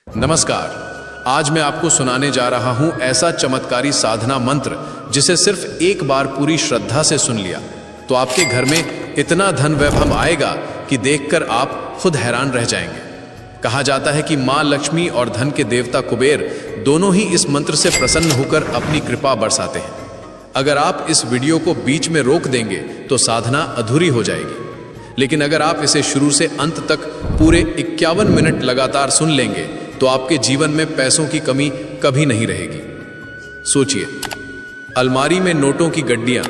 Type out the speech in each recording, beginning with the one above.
नमस्कार। आज मैं आपको सुनाने जा रहा हूं ऐसा चमत्कारी साधना मंत्र जिसे सिर्फ एक बार पूरी श्रद्धा से सुन लिया तो आपके घर में इतना धन वैभव आएगा कि देखकर आप खुद हैरान रह जाएंगे। कहा जाता है कि मां लक्ष्मी और धन के देवता कुबेर दोनों ही इस मंत्र से प्रसन्न होकर अपनी कृपा बरसाते हैं। अगर आप इस वीडियो को बीच में रोक देंगे तो साधना अधूरी हो जाएगी, लेकिन अगर आप इसे शुरू से अंत तक पूरे 51 मिनट लगातार सुन लेंगे तो आपके जीवन में पैसों की कमी कभी नहीं रहेगी। सोचिए, अलमारी में नोटों की गड्डियां,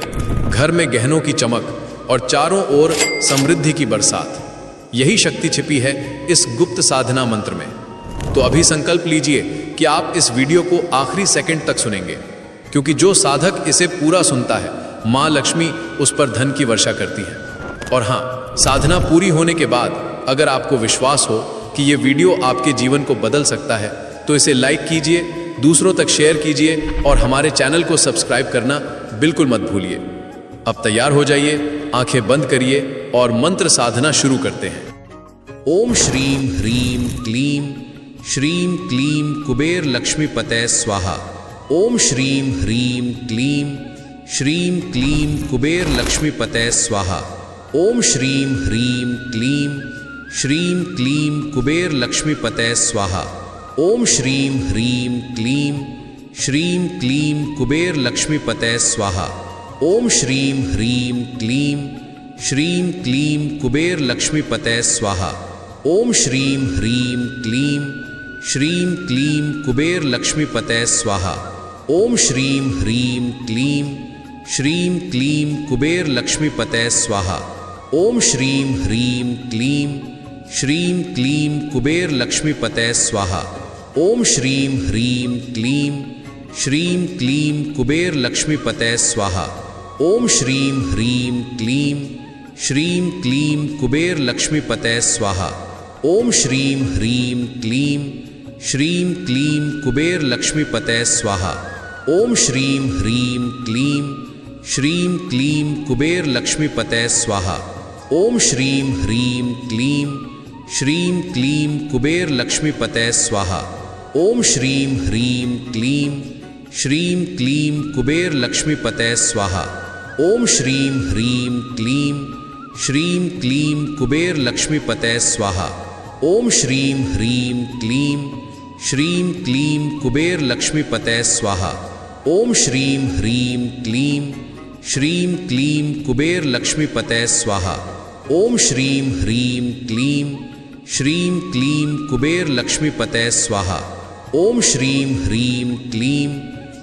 घर में गहनों की चमक और चारों ओर समृद्धि की बरसात। यही शक्ति छिपी है इस गुप्त साधना मंत्र में। तो अभी संकल्प लीजिए कि आप इस वीडियो को आखिरी सेकंड तक सुनेंगे, क्योंकि जो साधक इसे पूरा सुनता है मां लक्ष्मी उस पर धन की वर्षा करती है। और हाँ, साधना पूरी होने के बाद अगर आपको विश्वास हो कि ये वीडियो आपके जीवन को बदल सकता है तो इसे लाइक कीजिए, दूसरों तक शेयर कीजिए और हमारे चैनल को सब्सक्राइब करना बिल्कुल मत भूलिए। अब तैयार हो जाइए, आंखें बंद करिए और मंत्र साधना शुरू करते हैं। ओम श्रीम ह्रीम क्लीम श्रीम क्लीम कुबेर लक्ष्मीपतये स्वाहा। ओम श्रीम ह्रीम क्लीम श्रीम क्लीम कुबेर लक्ष्मीपतये स्वाहा। ओम श्रीम ह्रीम क्लीम श्रीम क्लीम कुबेर लक्ष्मीपतये स्वाहा। ओम श्रीम ह्रीम क्लीम श्रीम क्लीम कुबेर लक्ष्मीपतये स्वाहा। ओम श्रीम ह्रीम क्लीम श्रीम क्लीम कुबेर लक्ष्मीपतये स्वाहा। ओम श्रीम ह्रीम क्लीम श्रीम क्लीम कुबेर लक्ष्मीपतये स्वाहा। ओम श्रीम ह्रीम क्लीम श्रीम क्लीम कुबेर लक्ष्मीपतये स्वाहा। ओम श्रीम ह्रीम क्लीम श्रीम क्लीम कुबेर लक्ष्मीपतये स्वाहा। ओम श्रीम ह्रीम क्लीम श्रीम क्लीम कुबेर लक्ष्मीपतये स्वाहा। ओम श्रीम ह्रीम क्लीम श्रीम क्लीम कुबेर लक्ष्मीपतये स्वाहा। ओम श्रीम ह्रीम क्लीम श्रीम क्लीम कुबेर लक्ष्मीपतये स्वाहा। ओम श्रीम ह्रीम क्लीम श्रीम क्लीम कुबेर लक्ष्मीपतये स्वाहा। ओम श्रीम ह्रीम क्लीम श्रीम क्लीम कुबेर लक्ष्मीपतये स्वाहा। ओम श्रीम ह्रीम क्लीम श्रीम क्लीम कुबेर लक्ष्मीपतये स्वाहा। ओम श्रीम ह्रीम क्लीम श्रीम क्लीम कुबेर लक्ष्मीपतये स्वाहा। ओम श्रीम ह्रीम क्लीम श्रीम क्लीम कुबेर लक्ष्मीपतये स्वाहा। ओम श्रीम ह्रीम क्लीम श्रीम क्लीम कुबेर लक्ष्मीपतये स्वाहा। ओम श्रीम ह्रीम क्लीम श्रीम क्लीम कुबेर लक्ष्मीपतये स्वाहा। ओम श्रीम ह्रीम क्लीम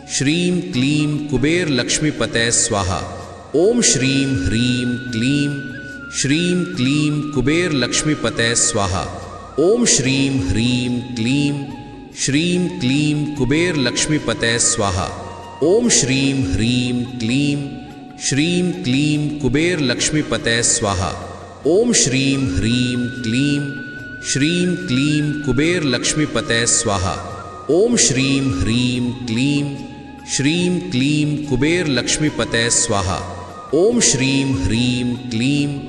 श्रीम क्लीम कुबेर लक्ष्मीपतये स्वाहा। ओम श्रीम ह्रीम क्लीम श्रीम क्लीम कुबेर लक्ष्मीपतये स्वाहा। ओम श्रीम ह्रीम क्लीम श्रीम क्लीम कुबेर लक्ष्मीपतये स्वाहा। ओम श्रीम ह्रीम क्लीम श्रीम क्लीम कुबेर लक्ष्मीपतये स्वाहा। ओम श्रीम ह्रीम क्लीम श्रीम क्लीम कुबेर लक्ष्मीपतये स्वाहा। ओम श्रीम ह्रीम क्लीम श्रीम क्लीम कुबेर लक्ष्मीपतये स्वाहा। ओम श्रीम ह्रीम क्लीम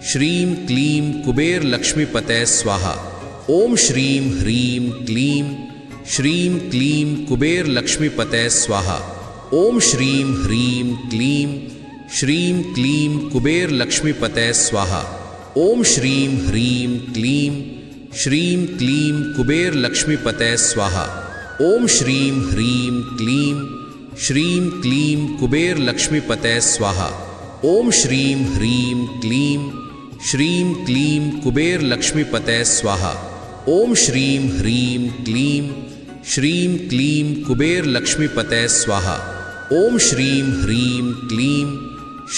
श्रीम क्लीम कुबेर लक्ष्मीपतये स्वाहा। ओम श्रीम ह्रीम क्लीम श्रीम क्लीम कुबेर लक्ष्मीपतये स्वाहा। ओम श्रीम ह्रीम क्लीम श्रीम क्लीम कुबेर लक्ष्मीपतये स्वाहा। ओम श्रीम ह्रीम क्लीम श्रीम क्लीम कुबेर लक्ष्मीपतये स्वाहा। ओम श्रीम ह्रीम क्लीम श्रीम क्लीम कुबेर लक्ष्मीपतये स्वाहा। ओम श्रीम ह्रीम क्लीम श्रीम क्लीम कुबेर लक्ष्मीपतये स्वाहा। ओम श्रीम ह्रीम क्लीम श्रीम क्लीम कुबेर लक्ष्मीपतये स्वाहा। ओम श्रीम ह्रीम क्लीम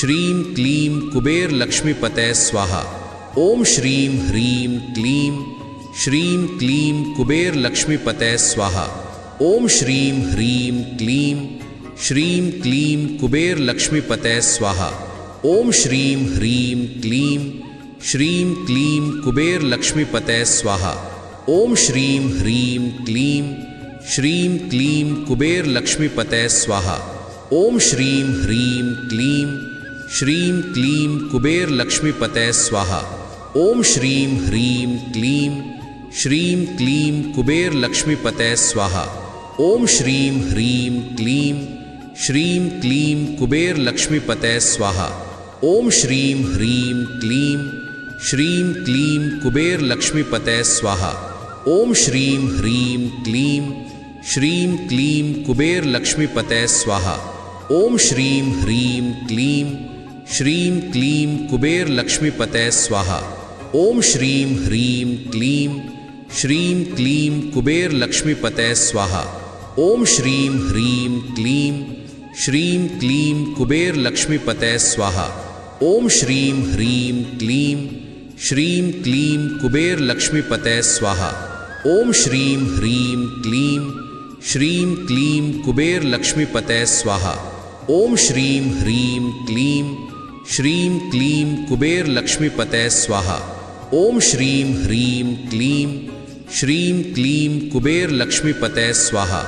श्रीम क्लीम कुबेर लक्ष्मीपतये स्वाहा। ओम श्रीम ह्रीम क्लीम श्रीम क्लीम कुबेर लक्ष्मीपतये स्वाहा। ओम श्रीम ह्रीम क्लीम श्रीम क्लीम कुबेर लक्ष्मीपतये स्वाहा। ओम श्रीम ह्रीम क्लीम श्रीम क्लीम कुबेर लक्ष्मीपतये स्वाहा। ओम श्रीम ह्रीम क्लीम श्रीम क्लीम कुबेर लक्ष्मीपतये स्वाहा। ओम श्रीम ह्रीम क्लीम श्रीम क्लीम कुबेर लक्ष्मीपतये स्वाहा। ओम श्रीम ह्रीम क्लीम श्रीं क्लीं कुबेर लक्ष्मीपतये स्वाहा। ओम श्रीं ह्रीं क्लीं श्रीं क्लीं कुबेर लक्ष्मीपतये स्वाहा। ओम श्रीं ह्रीं क्लीं श्रीं क्लीं कुबेर लक्ष्मीपतये स्वाहा। ओम श्रीं ह्रीं क्लीं श्रीं क्लीं कुबेर लक्ष्मीपतये स्वाहा। ओम श्रीं ह्रीं क्लीं श्रीं क्लीं कुबेर लक्ष्मीपतये स्वाहा। ओम श्रीं ह्रीं क्लीं श्रीं क्लीं कुबेर लक्ष्मीपतये स्वाहा। ओम श्रीं ह्रीं क्लीं श्रीं क्लीं कुबेर लक्ष्मीपतये स्वाहा। ओम श्रीं ह्रीं क्लीं श्रीं क्लीं कुबेर लक्ष्मीपतये स्वाहा। ओम श्रीं ह्रीं क्लीं श्रीं क्लीं कुबेर लक्ष्मीपतये स्वाहा। ओम श्रीं ह्रीं क्लीं श्रीं क्लीं कुबेर लक्ष्मीपतये स्वाहा। ओम श्रीं ह्रीं क्लीं श्रीं क्लीं कुबेर लक्ष्मीपतये स्वाहा।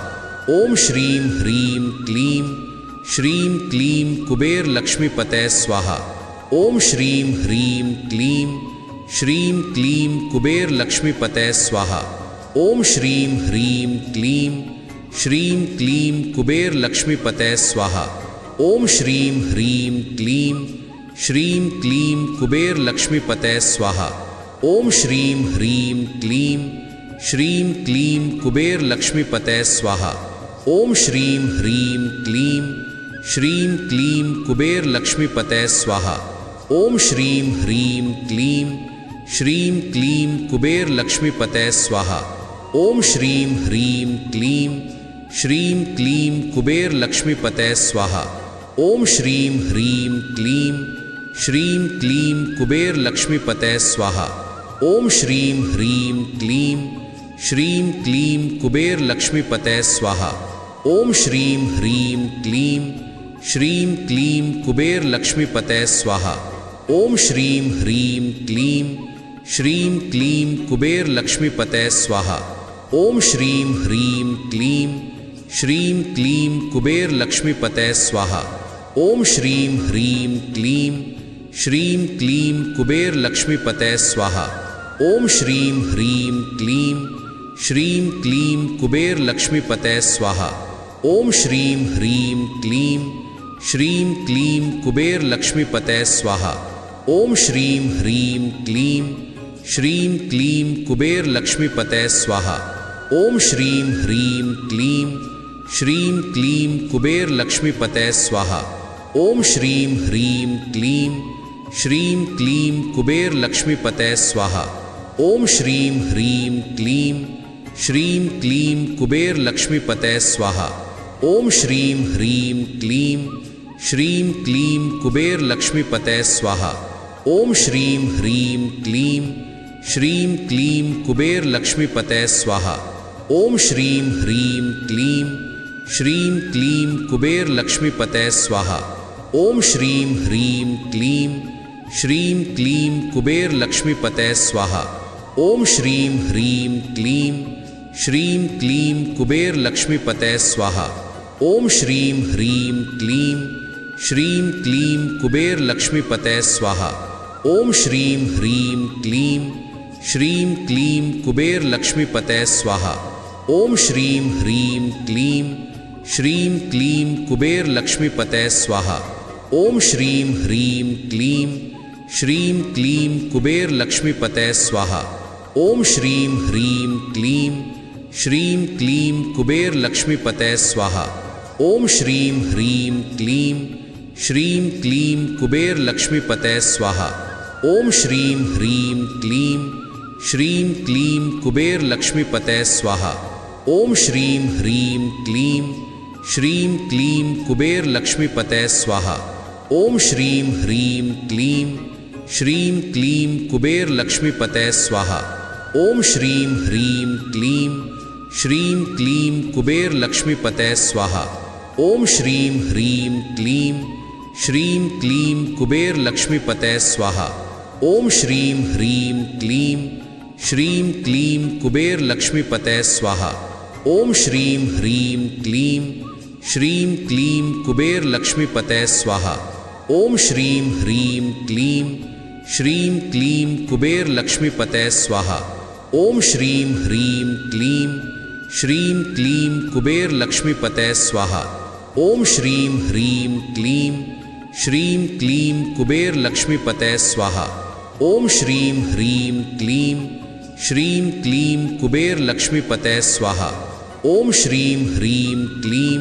ओम श्रीं ह्रीं क्लीं श्रीं क्लीं कुबेर लक्ष्मीपतये स्वाहा। ओम श्रीं ह्रीं क्लीं श्रीं क्लीं कुबेर लक्ष्मीपतये स्वाहा। ओम श्रीं ह्रीं क्लीं श्रीं क्लीं कुबेर लक्ष्मीपतये स्वाहा। ओम श्रीं ह्रीं क्लीं श्रीं क्लीं कुबेर लक्ष्मीपतये स्वाहा। ओम श्रीं ह्रीं क्लीं श्रीं क्लीं कुबेर लक्ष्मीपतये स्वाहा। ओम श्रीं ह्रीं क्लीं श्रीं क्लीं कुबेर लक्ष्मीपतये स्वाहा। ओम श्रीं ह्रीं क्लीं श्रीं क्लीं कुबेर लक्ष्मीपतये स्वाहा। ओम श्रीं ह्रीं क्लीं श्रीं क्लीं कुबेर लक्ष्मीपतये स्वाहा। ओम श्रीं ह्रीं क्लीं श्रीं क्लीं कुबेर लक्ष्मीपतये स्वाहा। ओम श्रीं ह्रीं क्लीं श्रीं क्लीं कुबेर लक्ष्मीपतये स्वाहा। ओम श्रीं ह्रीं क्लीं श्रीं क्लीं कुबेर लक्ष्मीपतये स्वाहा। ओम श्रीं ह्रीं क्लीं श्रीं क्लीं कुबेर लक्ष्मीपतये स्वाहा। ओम श्रीं ह्रीं क्लीं श्रीं क्लीं कुबेर लक्ष्मीपतये स्वाहा। ओम श्रीं ह्रीं क्लीं श्रीं क्लीं कुबेर लक्ष्मीपतये स्वाहा। ओम श्रीं ह्रीं क्लीं श्रीं क्लीं कुबेर लक्ष्मीपतये स्वाहा। ओम श्रीं ह्रीं क्लीं श्रीं क्लीं कुबेर लक्ष्मीपतये स्वाहा। ओम श्रीं ह्रीं क्लीं श्रीं क्लीं कुबेर लक्ष्मीपतये स्वाहा। ओम श्रीं ह्रीं क्लीं श्रीं क्लीं कुबेर लक्ष्मीपतये स्वाहा। ओम श्रीं ह्रीं क्लीं श्रीं क्लीं कुबेर लक्ष्मीपतये स्वाहा। ओम श्रीं ह्रीं क्लीं श्रीं क्लीं कुबेर लक्ष्मीपतये स्वाहा। ओम श्रीं ह्रीं क्लीं श्रीं क्लीं कुबेर लक्ष्मीपतये स्वाहा। ओम श्रीं ह्रीं क्लीं श्रीं क्लीं कुबेर लक्ष्मीपतये स्वाहा। ओम श्रीं ह्रीं क्लीं श्रीं क्लीं कुबेर लक्ष्मीपतये स्वाहा। ओम श्रीं ह्रीं क्लीं श्रीं क्लीं कुबेर लक्ष्मीपतये स्वाहा। ओम श्रीं ह्रीं क्लीं श्रीं क्लीं कुबेर लक्ष्मीपतये स्वाहा। ओम श्रीं ह्रीं क्लीं श्रीं क्लीं कुबेर लक्ष्मीपतये स्वाहा। ओम श्रीं ह्रीं क्लीं श्रीं क्लीं कुबेर लक्ष्मीपतये स्वाहा। ओम श्रीं ह्रीं क्लीं श्रीं क्लीं कुबेर लक्ष्मीपतये स्वाहा। ओम श्रीं ह्रीं क्लीं श्रीं क्लीं कुबेर लक्ष्मीपतये स्वाहा। ओम श्रीं ह्रीं क्लीं श्रीं क्लीं कुबेर लक्ष्मीपतये स्वाहा। ओम श्रीं ह्रीं क्लीं श्रीं क्लीं कुबेर लक्ष्मीपतये स्वाहा। ओम श्रीं ह्रीं क्लीं श्रीं क्लीं कुबेर लक्ष्मीपतये स्वाहा। ओम श्रीं ह्रीं क्लीं श्रीं क्लीं कुबेर लक्ष्मीपतये स्वाहा। ओम श्रीं ह्रीं क्लीं श्रीं क्लीं कुबेर लक्ष्मीपतये स्वाहा। ओम श्रीं ह्रीं क्लीं श्रीं क्लीं कुबेर लक्ष्मीपतये स्वाहा। ओम श्रीं ह्रीं क्लीं श्रीं क्लीं कुबेर लक्ष्मीपतये स्वाहा। ओम श्रीं ह्रीं क्लीं श्रीं क्लीं कुबेर लक्ष्मीपतये स्वाहा। ओम श्रीं ह्रीं क्लीं श्रीं क्लीं कुबेर लक्ष्मीपतये स्वाहा। ओम श्रीं ह्रीं क्लीं श्रीं क्लीं कुबेर लक्ष्मीपतये स्वाहा। ओम श्रीं ह्रीं क्लीं श्रीं क्लीं कुबेर लक्ष्मीपतये स्वाहा। ओम श्रीं ह्रीं क्लीं श्रीं क्लीं कुबेर लक्ष्मीपतये स्वाहा। ओम श्रीं ह्रीं क्लीं श्रीं क्लीं कुबेर लक्ष्मीपतये स्वाहा। ओम श्रीं ह्रीं क्लीं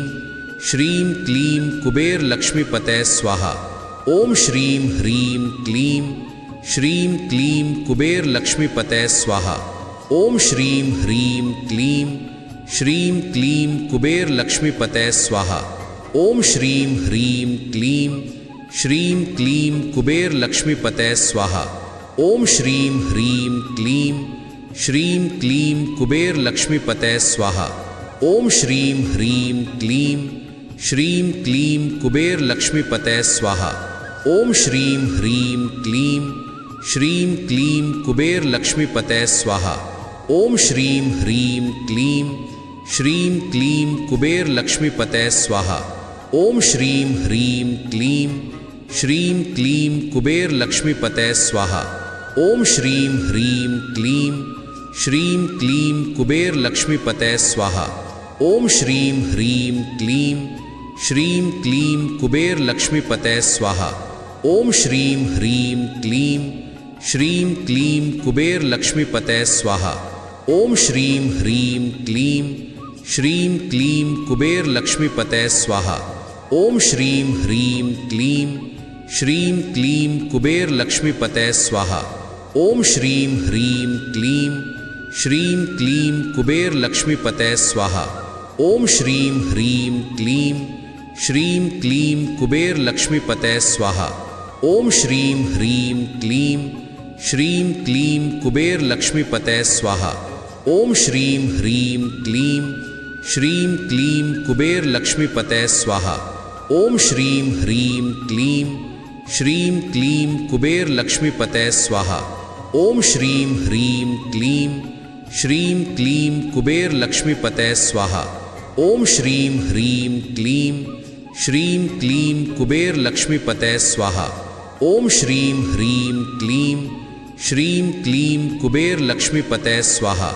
श्रीं क्लीं कुबेर लक्ष्मीपतये स्वाहा। ओम श्रीं ह्रीं क्लीं श्रीं क्लीं कुबेर लक्ष्मीपतये स्वाहा। ओम श्रीं ह्रीं क्लीं श्रीं क्लीं कुबेर लक्ष्मीपतये स्वाहा। ओम श्रीं ह्रीं क्लीं श्रीं क्लीं कुबेर लक्ष्मीपतये स्वाहा। ओम श्रीं ह्रीं क्लीं श्रीं क्लीं कुबेर लक्ष्मीपतये स्वाहा। ओम श्रीं ह्रीं क्लीं श्रीं क्लीं कुबेर लक्ष्मीपतये स्वाहा। ओम श्रीं ह्रीं क्लीं श्रीं क्लीं कुबेर लक्ष्मीपतये स्वाहा। ओम श्रीं ह्रीं क्लीं श्रीं क्लीं कुबेर लक्ष्मीपतये स्वाहा। ओम श्रीं ह्रीं क्लीं श्रीं क्लीं कुबेर लक्ष्मीपतये स्वाहा। ओम श्रीं ह्रीं क्लीं श्रीं क्लीं कुबेर लक्ष्मीपतये स्वाहा। ओम श्रीं ह्रीं क्लीं श्रीं क्लीं कुबेर लक्ष्मीपतये स्वाहा। ओम श्रीं ह्रीं क्लीं श्रीं क्लीं कुबेर लक्ष्मीपतये स्वाहा। ओम श्रीं ह्रीं क्लीं श्रीं क्लीं कुबेर लक्ष्मीपतये स्वाहा। ओम श्रीं ह्रीं क्लीं श्रीं क्लीं कुबेर लक्ष्मीपतये स्वाहा। ओम श्रीं ह्रीं क्लीं श्रीं क्लीं कुबेर लक्ष्मीपतये स्वाहा। ओम श्रीं ह्रीं क्लीं श्रीं क्लीं कुबेर लक्ष्मीपतये स्वाहा। ओम श्रीं ह्रीं क्लीं श्रीं क्लीं कुबेर लक्ष्मीपतये स्वाहा। ओम श्रीं ह्रीं क्लीं श्रीं क्लीं कुबेर लक्ष्मीपतये स्वाहा। ओम श्रीं ह्रीं क्लीं श्रीं क्लीं कुबेर लक्ष्मीपतये स्वाहा। ओम श्रीं ह्रीं क्लीं श्रीं क्लीं कुबेर लक्ष्मीपतये स्वाहा। ओम श्रीं ह्रीं क्लीं श्रीं क्लीं कुबेर लक्ष्मीपतये स्वाहा। ओम श्रीं ह्रीं क्लीं श्रीं क्लीं कुबेर लक्ष्मीपतये स्वाहा।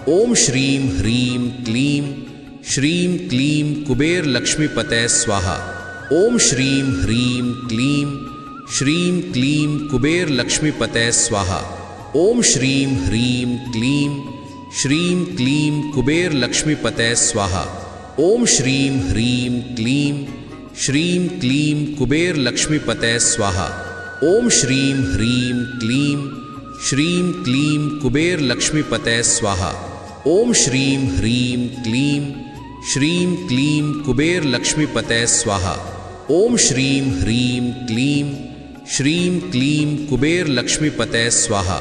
ओम श्रीं ह्रीं क्लीं श्रीं क्लीं कुबेर लक्ष्मीपतये स्वाहा। ओम श्रीं ह्रीं क्लीं श्रीं क्लीं कुबेर लक्ष्मीपतये स्वाहा। ओम श्रीं ह्रीं क्लीं श्रीं क्लीं कुबेर लक्ष्मीपतये स्वाहा। ओम श्रीं ह्रीं क्लीं श्रीं क्लीं कुबेर लक्ष्मीपतये स्वाहा। ओम श्रीं ह्रीं क्लीं श्रीं क्लीं कुबेर लक्ष्मीपतये स्वाहा। ओम श्रीं ह्रीं क्लीं श्रीं क्लीं कुबेर लक्ष्मीपतये स्वाहा। ओम श्रीं ह्रीं क्लीं श्रीं क्लीं कुबेर लक्ष्मीपतये स्वाहा।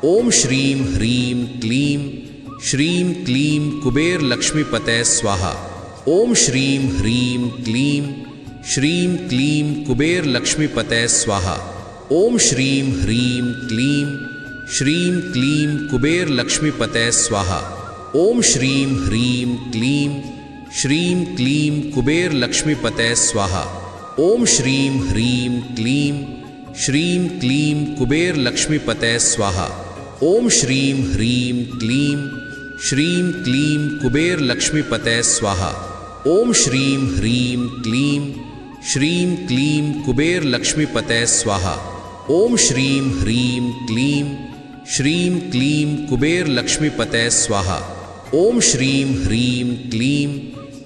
ओम श्रीं ह्रीं क्लीं श्रीं क्लीं कुबेर लक्ष्मीपतये स्वाहा। ओम श्रीं ह्रीं क्लीं श्रीं क्लीं कुबेर लक्ष्मीपतये स्वाहा। ओम श्रीं ह्रीं क्लीं श्रीं क्लीं कुबेर लक्ष्मीपतये स्वाहा। ओम श्रीं ह्रीं क्लीं श्रीं क्लीं कुबेर लक्ष्मीपतये स्वाहा। ओम श्रीं ह्रीं क्लीं श्रीं क्लीं कुबेर लक्ष्मीपतये स्वाहा। ओम श्रीं ह्रीं क्लीं श्रीं क्लीं कुबेर लक्ष्मीपतये स्वाहा। ओम श्रीं ह्रीं क्लीं श्रीं क्लीं कुबेर लक्ष्मीपतये स्वाहा। ओम श्रीं ह्रीं क्लीं श्रीं क्लीं कुबेर लक्ष्मीपतये स्वाहा। ओम श्रीं ह्रीं क्लीं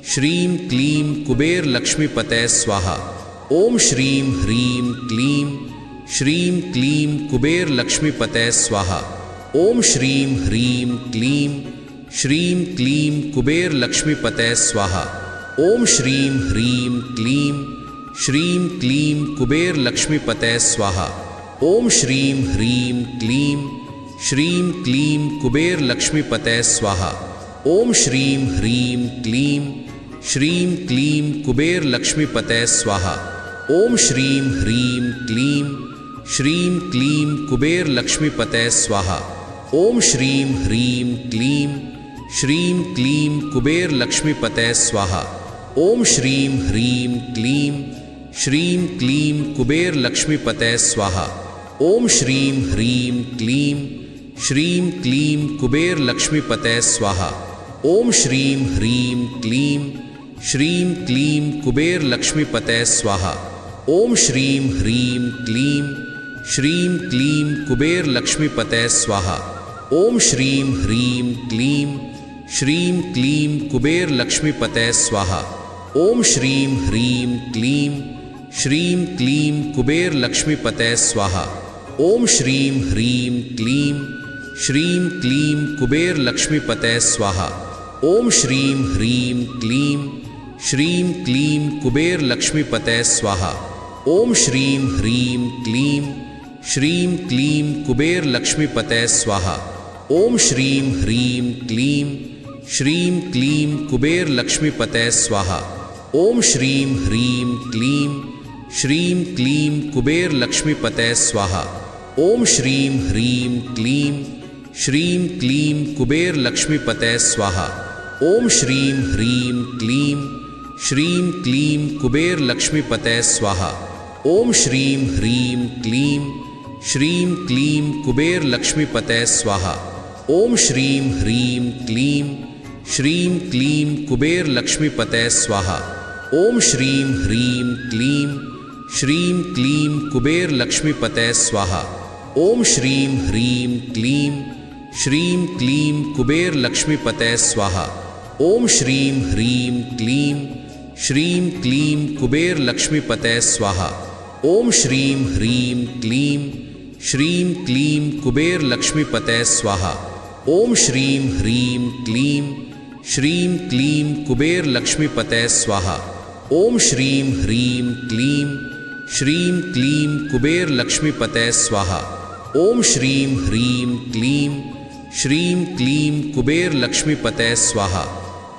श्रीं क्लीं कुबेर लक्ष्मीपतये स्वाहा। ओम श्रीं ह्रीं क्लीं श्रीं क्लीं कुबेर लक्ष्मीपतये स्वाहा। ओम श्रीं ह्रीं क्लीं श्रीं क्लीं कुबेर लक्ष्मीपतये स्वाहा। ओम श्रीं ह्रीं क्लीं श्रीं क्लीं कुबेर लक्ष्मीपतये स्वाहा। ओम श्रीं ह्रीं क्लीं श्रीं क्लीं कुबेर लक्ष्मीपतये स्वाहा। ओम श्रीं ह्रीं क्लीं श्रीं क्लीं कुबेर लक्ष्मीपतये स्वाहा। ओम श्रीं ह्रीं क्लीं श्रीं क्लीं कुबेर लक्ष्मीपतये स्वाहा। ओम श्रीं ह्रीं क्लीं श्रीं क्लीं कुबेर लक्ष्मीपतये स्वाहा। ओम श्रीं ह्रीं क्लीं श्रीं क्लीं कुबेर लक्ष्मीपतये स्वाहा। ओम श्रीं ह्रीं क्लीं श्रीं क्लीं कुबेर लक्ष्मीपतये स्वाहा। ओम श्रीं ह्रीं क्लीं श्रीं क्लीं कुबेर लक्ष्मीपतये स्वाहा। ओम श्रीं ह्रीं क्लीं श्रीं क्लीं कुबेर लक्ष्मीपतये स्वाहा। ओम श्रीं ह्रीं क्लीं श्रीं क्लीं कुबेर लक्ष्मीपतये स्वाहा। ओम श्रीं ह्रीं क्लीं श्रीं क्लीं कुबेर लक्ष्मीपतये स्वाहा। ओम श्रीं ह्रीं क्लीं श्रीं क्लीं कुबेर लक्ष्मीपतये स्वाहा। ओम श्रीं ह्रीं क्लीं श्रीं क्लीं कुबेर लक्ष्मीपतये स्वाहा। ओम श्रीं ह्रीं क्लीं श्रीं क्लीं कुबेर लक्ष्मीपतये स्वाहा। ओम श्रीं ह्रीं क्लीं श्रीं क्लीं कुबेर लक्ष्मीपतये स्वाहा। ओम श्रीं ह्रीं क्लीं श्रीं क्लीं कुबेर लक्ष्मीपतये स्वाहा। ओम श्रीं ह्रीं क्लीं श्रीं क्लीं कुबेर लक्ष्मीपतये स्वाहा। ओम श्रीं ह्रीं क्लीं श्रीं क्लीं कुबेर लक्ष्मीपतये स्वाहा। ओम श्रीं ह्रीं क्लीं श्रीं क्लीं कुबेर लक्ष्मीपतये स्वाहा। ओम श्रीं ह्रीं क्लीं श्रीं क्लीं कुबेर लक्ष्मीपतये स्वाहा। ओम श्रीं ह्रीं क्लीं श्रीं क्लीं कुबेर लक्ष्मीपतये स्वाहा। ओम श्रीं ह्रीं क्लीं श्रीं क्लीं कुबेर लक्ष्मीपतये स्वाहा। ओम श्रीं ह्रीं क्लीं श्रीं क्लीं कुबेर लक्ष्मीपतये स्वाहा। ओम श्रीं ह्रीं क्लीं श्रीं क्लीं कुबेर लक्ष्मीपतये स्वाहा। ओम श्रीं ह्रीं क्लीं श्रीं क्लीं कुबेर लक्ष्मीपतये स्वाहा। ओम श्रीं ह्रीं क्लीं श्रीं क्लीं कुबेर लक्ष्मीपतये स्वाहा। ओम श्रीं ह्रीं क्लीं श्रीं क्लीं कुबेर लक्ष्मीपतये स्वाहा।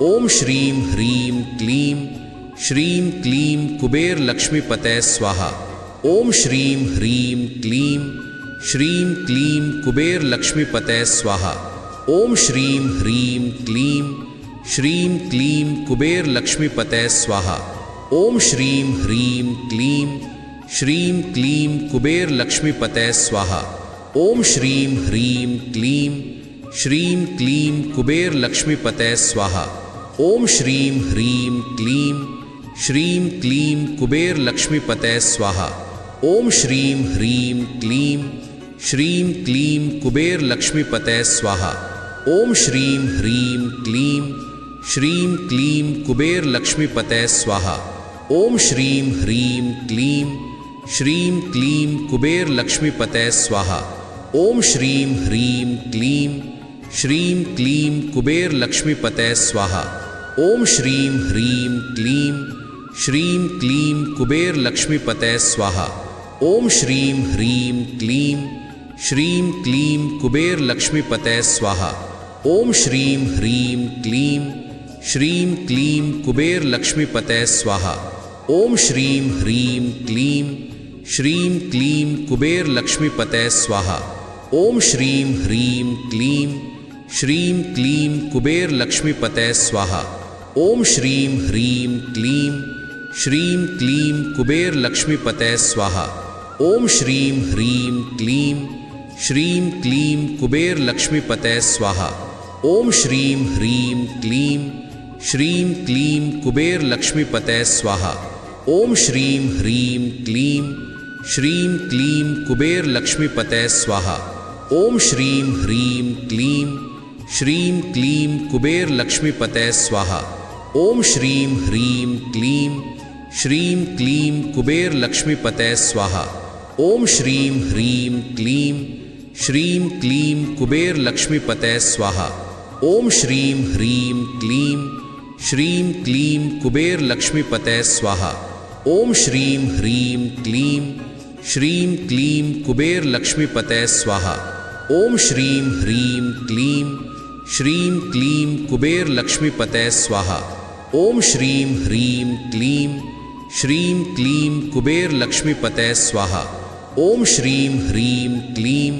ओम श्रीं ह्रीं क्लीं श्रीं क्लीं कुबेर लक्ष्मीपतये स्वाहा। ओम श्रीं ह्रीं क्लीं श्रीं क्लीं कुबेर लक्ष्मीपतये स्वाहा। ओम श्रीं ह्रीं क्लीं श्रीं क्लीं कुबेर लक्ष्मीपतये स्वाहा। ओम श्रीं ह्रीं क्लीं श्रीं क्लीं कुबेर लक्ष्मीपतये स्वाहा। ओम श्रीं ह्रीं क्लीं श्रीं क्लीं कुबेर लक्ष्मीपतये स्वाहा। ओम श्रीं ह्रीं क्लीं श्रीं क्लीं कुबेर लक्ष्मीपतये स्वाहा। ओम श्रीं ह्रीं क्लीं श्रीं क्लीं कुबेर लक्ष्मीपतये स्वाहा। ओम श्रीं ह्रीं क्लीं श्रीं क्लीं कुबेर लक्ष्मीपतये स्वाहा। ओम श्रीं ह्रीं क्लीं श्रीं क्लीं कुबेर लक्ष्मीपतये स्वाहा। ओम श्रीं ह्रीं क्लीं श्रीं क्लीं कुबेर लक्ष्मीपतये स्वाहा। ओम श्रीं ह्रीं क्लीं श्रीं क्लीं कुबेर लक्ष्मीपतये स्वाहा। ओम श्रीं ह्रीं क्लीं श्रीं क्लीं कुबेर लक्ष्मीपतये स्वाहा। ओम श्रीं ह्रीं क्लीं श्रीं क्लीं कुबेर लक्ष्मीपतये स्वाहा। ओम श्रीं ह्रीं क्लीं श्रीं क्लीं कुबेर लक्ष्मीपतये स्वाहा। ओम श्रीं ह्रीं क्लीं श्रीं क्लीं कुबेर लक्ष्मीपतये स्वाहा। ओम श्रीं ह्रीं क्लीं श्रीं क्लीं कुबेर लक्ष्मीपतये स्वाहा। ओम श्रीं ह्रीं क्लीं श्रीं क्लीं कुबेर लक्ष्मीपतये स्वाहा। ओम श्रीं ह्रीं क्लीं श्रीं क्लीं कुबेर लक्ष्मीपतये स्वाहा। ओम श्रीं ह्रीं क्लीं श्रीं क्लीं कुबेर लक्ष्मीपतये स्वाहा। ओम श्रीं ह्रीं क्लीं श्रीं क्लीं कुबेर लक्ष्मीपतये स्वाहा। ओम श्रीं ह्रीं क्लीं श्रीं क्लीं कुबेर लक्ष्मीपतये स्वाहा। ओम श्रीं ह्रीं क्लीं श्रीं क्लीं कुबेर लक्ष्मीपतये स्वाहा। ओम श्रीं ह्रीं क्लीं श्रीं क्लीं कुबेर लक्ष्मीपतये स्वाहा। ओम श्रीं ह्रीं क्लीं श्रीं क्लीं कुबेर लक्ष्मीपतये स्वाहा। ओम श्रीं ह्रीं क्लीं श्रीं क्लीं कुबेर लक्ष्मीपतये स्वाहा। ओम श्रीं ह्रीं क्लीं श्रीं क्लीं कुबेर लक्ष्मीपतये स्वाहा। ओम श्रीं ह्रीं क्लीं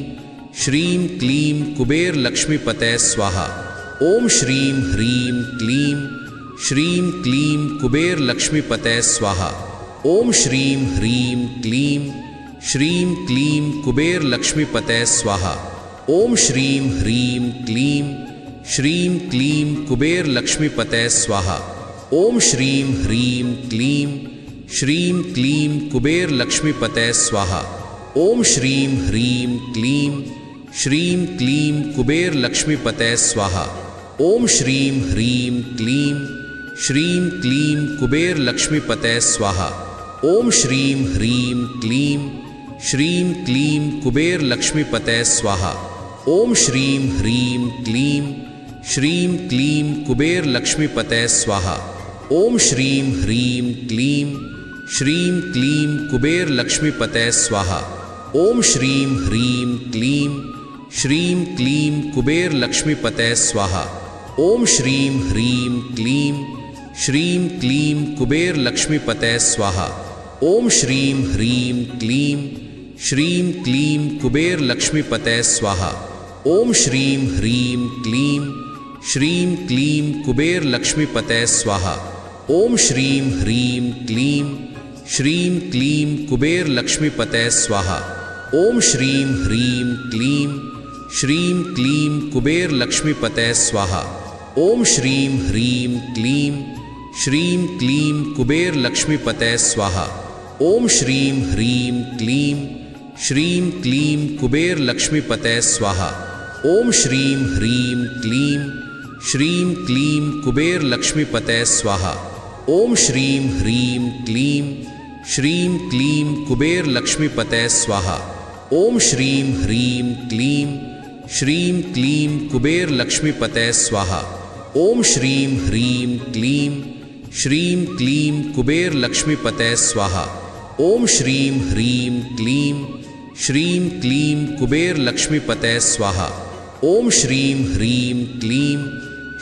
श्रीं क्लीं कुबेर लक्ष्मीपतये स्वाहा। ओम श्रीं ह्रीं क्लीं श्रीं क्लीं कुबेर लक्ष्मीपतये स्वाहा। ओम श्रीं ह्रीं क्लीं श्रीं क्लीं कुबेर लक्ष्मीपतये स्वाहा। ओम श्रीं ह्रीं क्लीं श्रीं क्लीं कुबेर लक्ष्मीपतये स्वाहा। ओम श्रीं ह्रीं क्लीं श्रीं क्लीं कुबेर लक्ष्मीपतये स्वाहा। ओम श्रीं ह्रीं क्लीं श्रीं क्लीं कुबेर लक्ष्मीपतये स्वाहा। ओम श्रीं ह्रीं क्लीं श्रीं क्लीं कुबेर लक्ष्मीपतये स्वाहा। ओम श्रीं ह्रीं क्लीं श्रीं क्लीं कुबेर लक्ष्मीपतये स्वाहा। ओम श्रीं ह्रीं क्लीं श्रीं क्लीं कुबेर लक्ष्मीपतये स्वाहा। ओम श्रीं ह्रीं क्लीं श्रीं क्लीं कुबेर लक्ष्मीपतये स्वाहा। ओम श्रीं ह्रीं क्लीं श्रीं क्लीं कुबेर लक्ष्मीपतये स्वाहा। ओम श्रीं ह्रीं क्लीं श्रीं क्लीं कुबेर लक्ष्मीपतये स्वाहा। ओम श्रीं ह्रीं क्लीं श्रीं क्लीं कुबेर लक्ष्मीपतये स्वाहा। ओम श्रीं ह्रीं क्लीं श्रीं क्लीं कुबेर लक्ष्मीपतये स्वाहा। ओम श्रीं ह्रीं क्लीं श्रीं क्लीं कुबेर लक्ष्मीपतये स्वाहा। ओम श्रीं ह्रीं क्लीं श्रीं क्लीं कुबेर लक्ष्मीपतये स्वाहा। ओम श्रीं ह्रीं क्लीं श्रीं क्लीं कुबेर लक्ष्मीपतये स्वाहा। ओम श्रीं ह्रीं क्लीं श्रीं क्लीं कुबेर लक्ष्मीपतये स्वाहा। ओम श्रीं ह्रीं क्लीं श्रीं क्लीं कुबेर लक्ष्मीपतये स्वाहा। ओम श्रीं ह्रीं क्लीं श्रीं क्लीं कुबेर लक्ष्मीपतये स्वाहा। ओम श्रीं ह्रीं क्लीं श्रीं क्लीं कुबेर लक्ष्मीपतये स्वाहा। ओम श्रीं ह्रीं क्लीं श्रीं क्लीं कुबेर लक्ष्मीपतये स्वाहा। ओम श्रीं ह्रीं क्लीं श्रीं क्लीं कुबेर लक्ष्मीपतये स्वाहा। ओम श्रीं ह्रीं क्लीं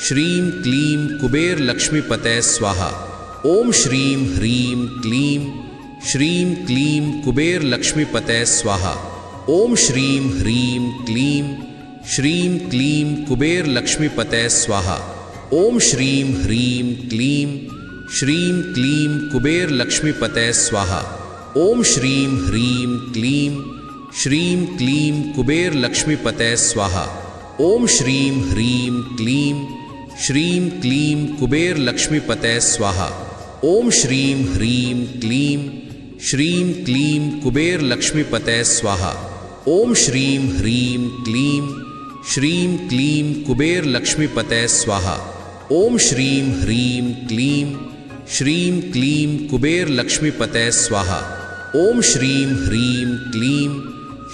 श्रीं क्लीं कुबेर लक्ष्मीपतये स्वाहा। ओम श्रीं ह्रीं क्लीं श्रीं क्लीं कुबेर लक्ष्मीपतये स्वाहा। ओम श्रीं ह्रीं क्लीं श्रीं क्लीं कुबेर लक्ष्मीपतये स्वाहा। ओम श्रीं ह्रीं क्लीं श्रीं क्लीं कुबेर लक्ष्मीपतये स्वाहा। ओम श्रीं ह्रीं क्लीं श्रीं क्लीं कुबेर लक्ष्मीपतये स्वाहा। ओम श्रीं ह्रीं क्लीं श्रीं क्लीं कुबेर लक्ष्मीपतये स्वाहा। ओम श्रीं ह्रीं क्लीं श्रीं क्लीं कुबेर लक्ष्मीपतये स्वाहा। ओम श्रीं ह्रीं क्लीं श्रीं क्लीं कुबेर लक्ष्मीपतये स्वाहा। ओम श्रीं ह्रीं क्लीं श्रीं क्लीं कुबेर लक्ष्मीपतये स्वाहा। ओम श्रीं ह्रीं क्लीं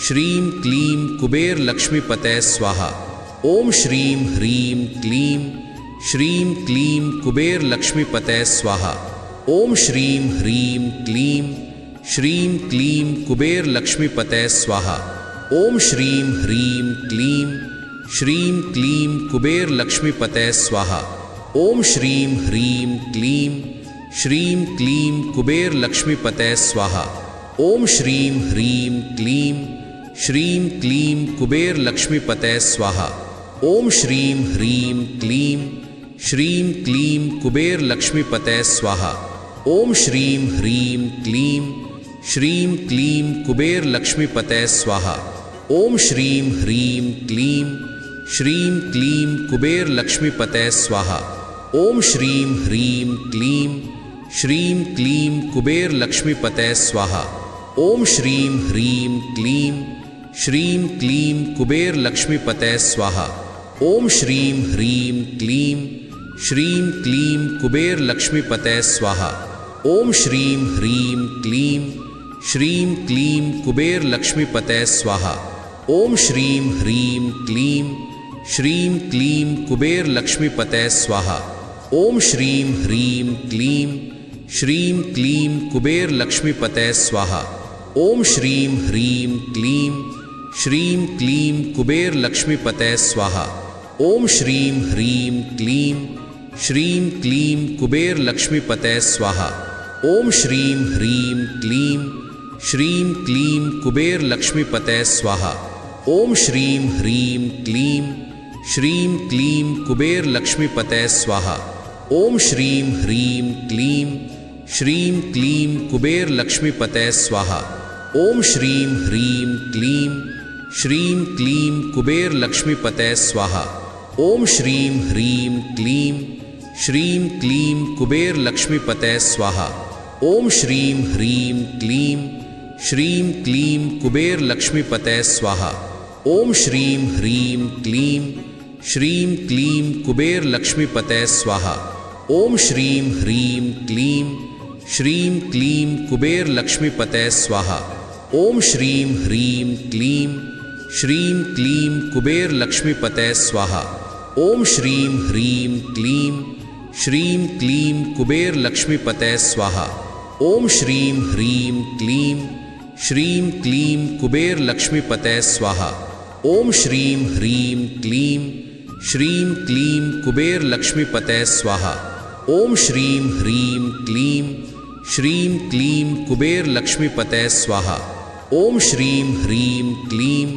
श्रीं क्लीं कुबेर लक्ष्मीपतये स्वाहा। ओम श्रीं ह्रीं क्लीं श्रीं क्लीं कुबेर लक्ष्मीपतये स्वाहा। ओम श्रीं ह्रीं क्लीं श्रीं क्लीं कुबेर लक्ष्मीपतये स्वाहा। ओम श्रीं ह्रीं क्लीं श्रीं क्लीं कुबेर लक्ष्मीपतये स्वाहा। ओम श्रीं ह्रीं क्लीं श्रीं क्लीं कुबेर लक्ष्मीपतये स्वाहा। ओम श्रीं ह्रीं क्लीं श्रीं क्लीं कुबेर लक्ष्मीपतये स्वाहा। ओम श्रीं ह्रीं क्लीं श्रीं क्लीं कुबेर लक्ष्मीपतये स्वाहा। ओम श्रीं ह्रीं क्लीं श्रीं क्लीं कुबेर लक्ष्मीपतये स्वाहा। ओम श्रीं ह्रीं क्लीं श्रीं क्लीं कुबेर लक्ष्मीपतये स्वाहा। ओम श्रीं ह्रीं क्लीं श्रीं क्लीं कुबेर लक्ष्मीपतये स्वाहा। ओम श्रीं ह्रीं क्लीं श्रीं क्लीं कुबेर लक्ष्मीपतये स्वाहा। ओम श्रीं ह्रीं क्लीं श्रीं क्लीं कुबेर लक्ष्मीपतये स्वाहा। ओम श्रीं ह्रीं क्लीं श्रीं क्लीं कुबेर लक्ष्मीपतये स्वाहा। ओम श्रीं ह्रीं क्लीं श्रीं क्लीं कुबेर लक्ष्मीपतये स्वाहा। ओम श्रीं ह्रीं क्लीं श्रीं क्लीं कुबेर लक्ष्मीपतये स्वाहा। ओम श्रीं ह्रीं क्लीं श्रीं क्लीं कुबेर लक्ष्मीपतये स्वाहा। ओम श्रीं ह्रीं क्लीं श्रीं क्लीं कुबेर लक्ष्मीपतये स्वाहा। ओम श्रीं ह्रीं क्लीं श्रीं क्लीं कुबेर लक्ष्मीपतये स्वाहा। ओम श्रीं ह्रीं क्लीं श्रीं क्लीं कुबेर लक्ष्मीपतये स्वाहा। ओम श्रीं ह्रीं क्लीं श्रीं क्लीं कुबेर लक्ष्मीपतये स्वाहा। ओम श्रीं ह्रीं क्लीं श्रीं क्लीं कुबेर लक्ष्मीपतये स्वाहा। ओम श्रीं ह्रीं क्लीं श्रीं क्लीं कुबेर लक्ष्मीपतये स्वाहा। ओम श्रीं ह्रीं क्लीं श्रीं क्लीं कुबेर लक्ष्मीपतये स्वाहा। ओम श्रीं ह्रीं क्लीं श्रीं क्लीं कुबेर लक्ष्मीपतये स्वाहा। ओम श्रीं ह्रीं क्लीं श्रीं क्लीं कुबेर लक्ष्मीपतये स्वाहा। ओम श्रीं ह्रीं क्लीं श्रीं क्लीं कुबेर लक्ष्मीपतये स्वाहा। ओम श्रीं ह्रीं क्लीं श्रीं क्लीं कुबेर लक्ष्मीपतये स्वाहा। ओम श्रीं ह्रीं क्लीं श्रीं क्लीं कुबेर लक्ष्मीपतये स्वाहा। ओम श्रीं ह्रीं क्लीं श्रीं क्लीं कुबेर लक्ष्मीपतये स्वाहा। ओम श्रीं ह्रीं क्लीं श्रीं क्लीं कुबेर लक्ष्मीपतये स्वाहा। ओम श्रीं ह्रीं क्लीं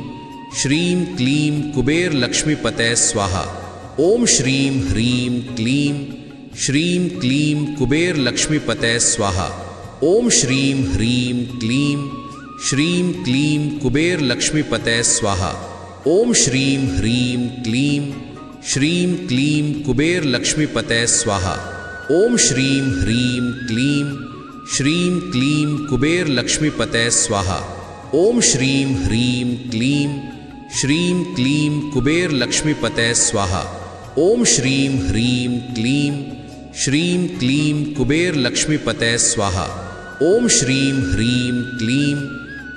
श्रीं क्लीं कुबेर लक्ष्मीपतये स्वाहा। ओम श्रीं ह्रीं क्लीं श्रीं क्लीं कुबेर लक्ष्मीपतये स्वाहा। ओम श्रीं ह्रीं क्लीं श्रीं क्लीं कुबेर लक्ष्मीपतये स्वाहा। ओम श्रीं ह्रीं क्लीं श्रीं क्लीं कुबेर लक्ष्मीपतये स्वाहा। ओम श्रीं ह्रीं क्लीं श्रीं क्लीं कुबेर लक्ष्मीपतये स्वाहा। ओम श्रीं ह्रीं क्लीं श्रीं क्लीं कुबेर लक्ष्मीपतये स्वाहा। ओम श्रीं ह्रीं क्लीं श्रीं क्लीं कुबेर लक्ष्मीपतये स्वाहा। ओम श्रीं ह्रीं क्लीं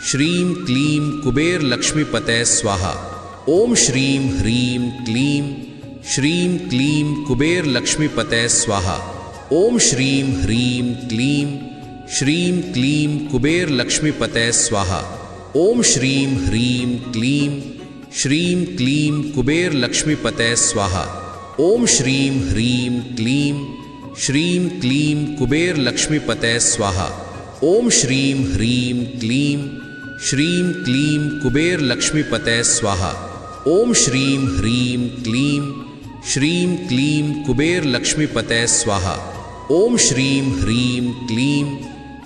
श्रीं क्लीं कुबेर लक्ष्मीपतये स्वाहा। ओम श्रीं ह्रीं क्लीं श्रीं क्लीं कुबेर लक्ष्मीपतये स्वाहा। ओम श्रीं ह्रीं क्लीं श्रीं क्लीं कुबेर लक्ष्मीपतये स्वाहा। ओम श्रीं ह्रीं क्लीं श्रीं क्लीं कुबेर लक्ष्मीपतये स्वाहा। ओम श्रीं ह्रीं क्लीं श्रीं क्लीं कुबेर लक्ष्मीपतये स्वाहा। ओम श्रीं ह्रीं क्लीं श्रीं क्लीं कुबेर लक्ष्मीपतये स्वाहा। ओम श्रीं ह्रीं क्लीं श्रीं क्लीं कुबेर लक्ष्मीपतये स्वाहा। ओम श्रीं ह्रीं क्लीं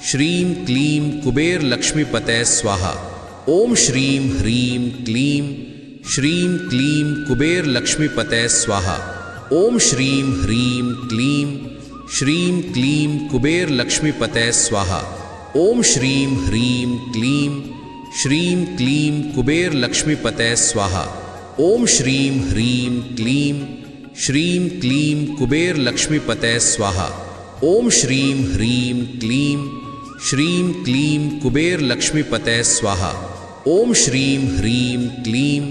श्रीं क्लीं कुबेर लक्ष्मीपतये स्वाहा। ओम श्रीं ह्रीं क्लीं श्रीं क्लीं कुबेर लक्ष्मीपतये स्वाहा। ओम श्रीं ह्रीं क्लीं श्रीं क्लीं कुबेर लक्ष्मीपतये स्वाहा। ओम श्रीं ह्रीं क्लीं श्रीं क्लीं कुबेर लक्ष्मीपतये स्वाहा। ओम श्रीं ह्रीं क्लीं श्रीं क्लीं कुबेर लक्ष्मीपतये स्वाहा। ओम श्रीं ह्रीं क्लीं श्रीं क्लीं कुबेर लक्ष्मीपतये स्वाहा। ओम श्रीं ह्रीं क्लीं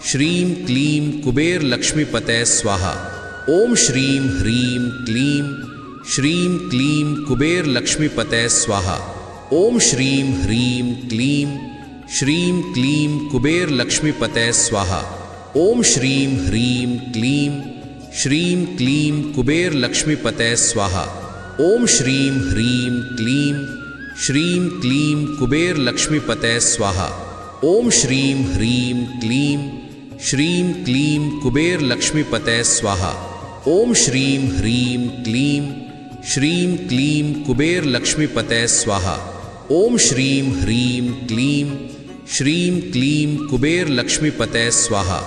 श्रीं क्लीं कुबेर लक्ष्मीपतये स्वाहा। ओम श्रीं ह्रीं क्लीं श्रीं क्लीं कुबेर लक्ष्मीपतये स्वाहा। ओम श्रीं ह्रीं क्लीं श्रीं क्लीं कुबेर लक्ष्मीपतये स्वाहा। ओम श्रीं ह्रीं क्लीं श्रीं क्लीं कुबेर लक्ष्मीपतये स्वाहा। ओम श्रीं ह्रीं क्लीं श्रीं क्लीं कुबेर लक्ष्मीपतये स्वाहा। ओम श्रीं ह्रीं क्लीं श्रीं क्लीं कुबेर लक्ष्मीपतये स्वाहा। ओम श्रीं ह्रीं क्लीं श्रीं क्लीं कुबेर लक्ष्मीपतये स्वाहा। ओम श्रीं ह्रीं क्लीं श्रीं क्लीं कुबेर लक्ष्मीपतये स्वाहा।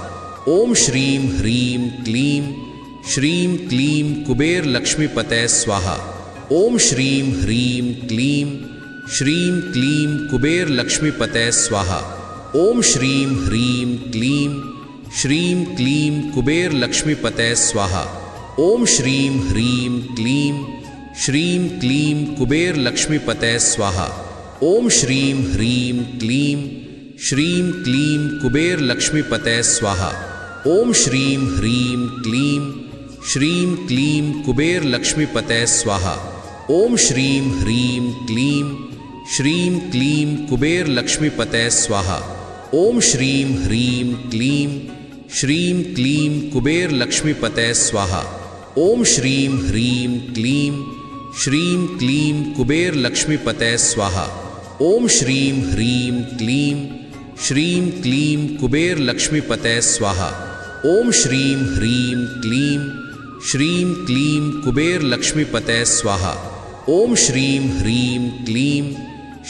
ओम श्रीं ह्रीं क्लीं श्रीं क्लीं कुबेर लक्ष्मीपतये स्वाहा। ओम श्रीं ह्रीं क्लीं श्रीं क्लीं कुबेर लक्ष्मीपतये स्वाहा। ओम श्रीं ह्रीं क्लीं श्रीं क्लीं कुबेर लक्ष्मीपतये स्वाहा। ओम श्रीं ह्रीं क्लीं श्रीं क्लीं कुबेर लक्ष्मीपतये स्वाहा। ओम श्रीं ह्रीं क्लीं श्रीं क्लीं कुबेर लक्ष्मीपतये स्वाहा। ओम श्रीं ह्रीं क्लीं श्रीं क्लीं कुबेर लक्ष्मीपतये स्वाहा। ओम श्रीं ह्रीं क्लीं श्रीं क्लीं कुबेर लक्ष्मीपतये स्वाहा। ओम श्रीं ह्रीं क्लीं श्रीं क्लीं कुबेर लक्ष्मीपतये स्वाहा। ओम श्रीं ह्रीं क्लीं श्रीं क्लीं कुबेर लक्ष्मीपतये स्वाहा। ओम श्रीं ह्रीं क्लीं श्रीं क्लीं कुबेर लक्ष्मीपतये स्वाहा। ओम श्रीं ह्रीं क्लीं श्रीं क्लीं कुबेर लक्ष्मीपतये स्वाहा। ओम श्रीं ह्रीं क्लीं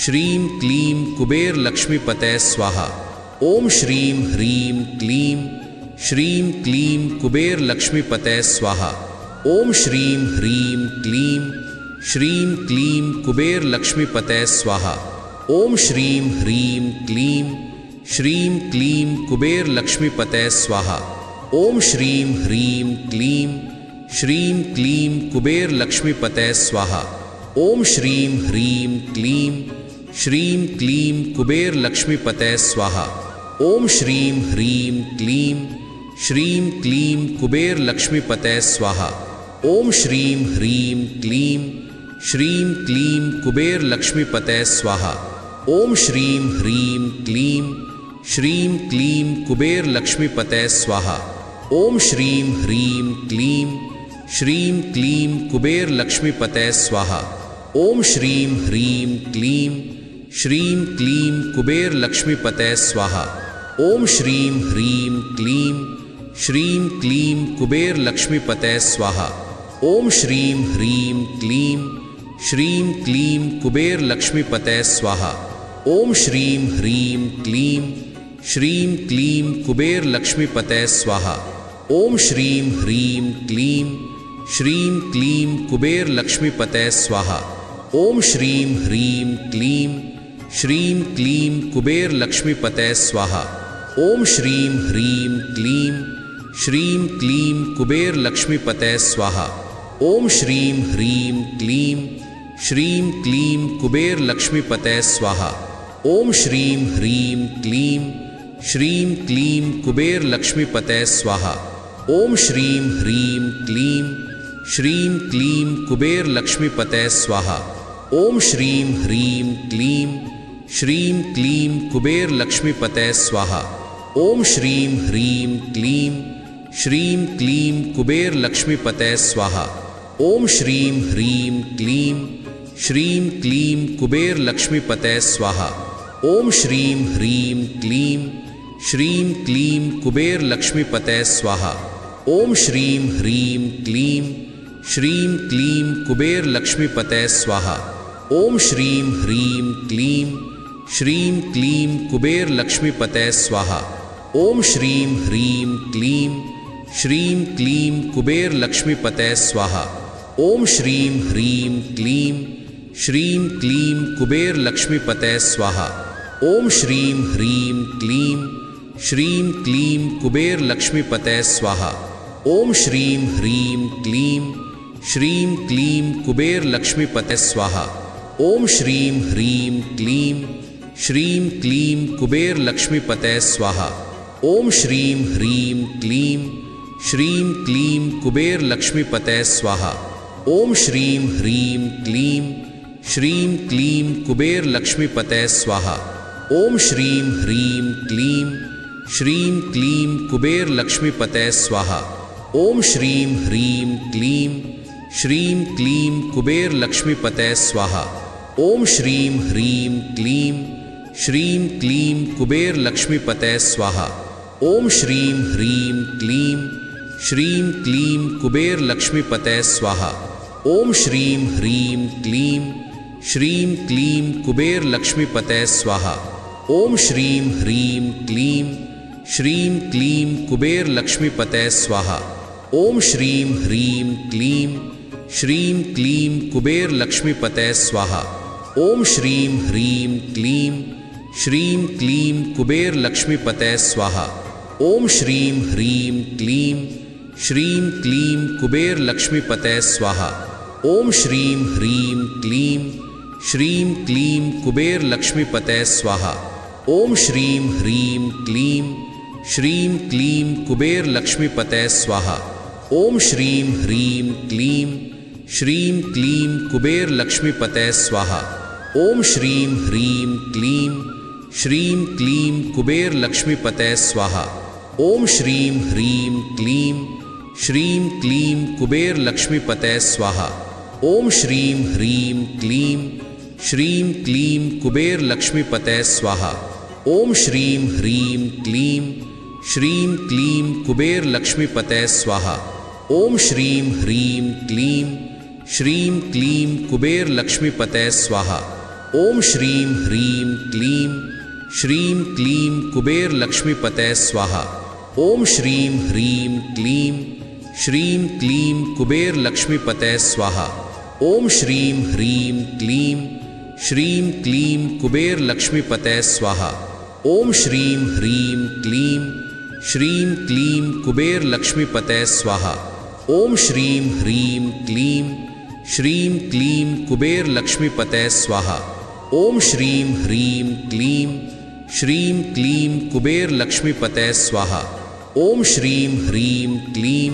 श्रीं क्लीं कुबेर लक्ष्मीपतये स्वाहा। ओम श्रीं ह्रीं क्लीं श्रीं क्लीं कुबेर लक्ष्मीपतये स्वाहा। ओम श्रीं ह्रीं क्लीं श्रीं क्लीं कुबेर लक्ष्मीपतये स्वाहा। ओम श्रीं ह्रीं क्लीं श्रीं क्लीं कुबेर लक्ष्मीपतये स्वाहा। ओम श्रीं ह्रीं क्लीं श्रीं क्लीं कुबेर लक्ष्मीपतये स्वाहा। ओम श्रीं ह्रीं क्लीं श्रीं क्लीं कुबेर लक्ष्मीपतये स्वाहा। ओम श्रीं ह्रीं क्लीं श्रीं क्लीं कुबेर लक्ष्मीपतये स्वाहा। ओम श्रीं ह्रीं क्लीं श्रीं क्लीं कुबेर लक्ष्मीपतये स्वाहा। ओम श्रीं ह्रीं क्लीं श्रीं क्लीं कुबेर लक्ष्मीपतये स्वाहा। ओम श्रीं ह्रीं क्लीं श्रीं क्लीं कुबेर लक्ष्मीपतये स्वाहा। ओम श्रीं ह्रीं क्लीं श्रीं क्लीं कुबेर लक्ष्मीपतये स्वाहा। ओम श्रीं ह्रीं क्लीं श्रीं क्लीं कुबेर लक्ष्मीपतये स्वाहा। ओम श्रीं ह्रीं क्लीं श्रीं क्लीं कुबेर लक्ष्मीपतये स्वाहा। ओम श्रीं ह्रीं क्लीं श्रीं क्लीं कुबेर लक्ष्मीपतये स्वाहा। ओम श्रीं ह्रीं क्लीं श्रीं क्लीं कुबेर लक्ष्मीपतये स्वाहा। ओम श्रीं ह्रीं क्लीं श्रीं क्लीं कुबेर लक्ष्मीपतये स्वाहा। ओम श्रीं ह्रीं क्लीं श्रीं क्लीं कुबेर लक्ष्मीपतये स्वाहा। ओम श्रीं ह्रीं क्लीं श्रीं क्लीं कुबेर लक्ष्मीपतये स्वाहा। ओम श्रीं ह्रीं क्लीं श्रीं क्लीं कुबेर लक्ष्मीपतये स्वाहा। ओम श्रीं ह्रीं क्लीं श्रीं क्लीं कुबेर लक्ष्मीपतये स्वाहा। ओम श्रीं ह्रीं क्लीं श्रीं क्लीं कुबेर लक्ष्मीपतये स्वाहा। ओम श्रीं ह्रीं क्लीं श्रीं क्लीं कुबेर लक्ष्मीपतये स्वाहा। ओम श्रीं ह्रीं क्लीं श्रीं क्लीं कुबेर लक्ष्मीपतये स्वाहा। ओम श्रीं ह्रीं क्लीं श्रीं क्लीं कुबेर लक्ष्मीपतये स्वाहा। ओम श्रीं ह्रीं क्लीं श्रीं क्लीं कुबेर लक्ष्मीपतये स्वाहा। ओम श्रीं ह्रीं क्लीं श्रीं क्लीं कुबेर लक्ष्मीपतये स्वाहा। ओम श्रीं ह्रीं क्लीं श्रीं क्लीं कुबेर लक्ष्मीपतये स्वाहा। ओम श्रीं ह्रीं क्लीं श्रीं क्लीं कुबेर लक्ष्मीपतये स्वाहा। ओम श्रीं ह्रीं क्लीं श्रीं क्लीं कुबेर लक्ष्मीपतये स्वाहा। ओम श्रीं ह्रीं क्लीं श्रीं क्लीं कुबेर लक्ष्मीपतये स्वाहा। ओम श्रीं ह्रीं क्लीं श्रीं क्लीं कुबेर लक्ष्मीपतये स्वाहा। ओम श्रीं ह्रीं क्लीं श्रीं क्लीं कुबेर लक्ष्मीपतये स्वाहा। ओम श्रीं ह्रीं क्लीं श्रीं क्लीं कुबेर लक्ष्मीपतये स्वाहा। ओम श्रीं ह्रीं क्लीं श्रीं क्लीं कुबेर लक्ष्मीपतये स्वाहा। ओम श्रीं ह्रीं क्लीं श्रीं क्लीं कुबेर लक्ष्मीपतये स्वाहा। ओम श्रीं ह्रीं क्लीं श्रीं क्लीं कुबेर लक्ष्मीपतये स्वाहा। ओम श्रीं ह्रीं क्लीं श्रीं क्लीं कुबेर लक्ष्मीपतये स्वाहा। ओम श्रीं ह्रीं क्लीं श्रीं क्लीं कुबेर लक्ष्मीपतये स्वाहा। ओम श्रीं ह्रीं क्लीं श्रीं क्लीं कुबेर लक्ष्मीपतये स्वाहा। ओम श्रीं ह्रीं क्लीं श्रीं क्लीं कुबेर लक्ष्मीपतये स्वाहा। ओम श्रीं ह्रीं क्लीं श्रीं क्लीं कुबेर लक्ष्मीपतये स्वाहा। ओम श्रीं ह्रीं क्लीं श्रीं क्लीं कुबेर लक्ष्मीपतये स्वाहा। ओम श्रीं ह्रीं क्लीं श्रीं क्लीं कुबेर लक्ष्मीपतये स्वाहा। ओम श्रीं ह्रीं क्लीं श्रीं क्लीं कुबेर लक्ष्मीपतये स्वाहा। ओम श्रीं ह्रीं क्लीं श्रीं क्लीं कुबेर लक्ष्मीपतये स्वाहा। ओम श्रीं ह्रीं क्लीं श्रीं क्लीं कुबेर लक्ष्मीपतये स्वाहा। ओम श्रीं ह्रीं क्लीं श्रीं क्लीं कुबेर लक्ष्मीपतये स्वाहा। ओम श्रीं ह्रीं क्लीं श्रीं क्लीं कुबेर लक्ष्मीपतये स्वाहा। ओम श्रीं ह्रीं क्लीं श्रीं क्लीं कुबेर लक्ष्मीपतये स्वाहा। ओम श्रीं ह्रीं क्लीं श्रीं क्लीं कुबेर लक्ष्मीपतये स्वाहा। ओम श्रीं ह्रीं क्लीं श्रीं क्लीं कुबेर लक्ष्मीपतये स्वाहा। ओम श्रीं ह्रीं क्लीं श्रीं क्लीं कुबेर लक्ष्मीपतये स्वाहा। ओम श्रीं ह्रीं क्लीं श्रीं क्लीं कुबेर लक्ष्मीपतये स्वाहा। ओम श्रीं ह्रीं क्लीं श्रीं क्लीं कुबेर लक्ष्मीपतये स्वाहा। ओम श्रीं ह्रीं क्लीं श्रीं क्लीं कुबेर लक्ष्मीपतये स्वाहा। ओम श्रीं ह्रीं क्लीं श्रीं क्लीं कुबेर लक्ष्मीपतये स्वाहा। ओम श्रीं ह्रीं क्लीं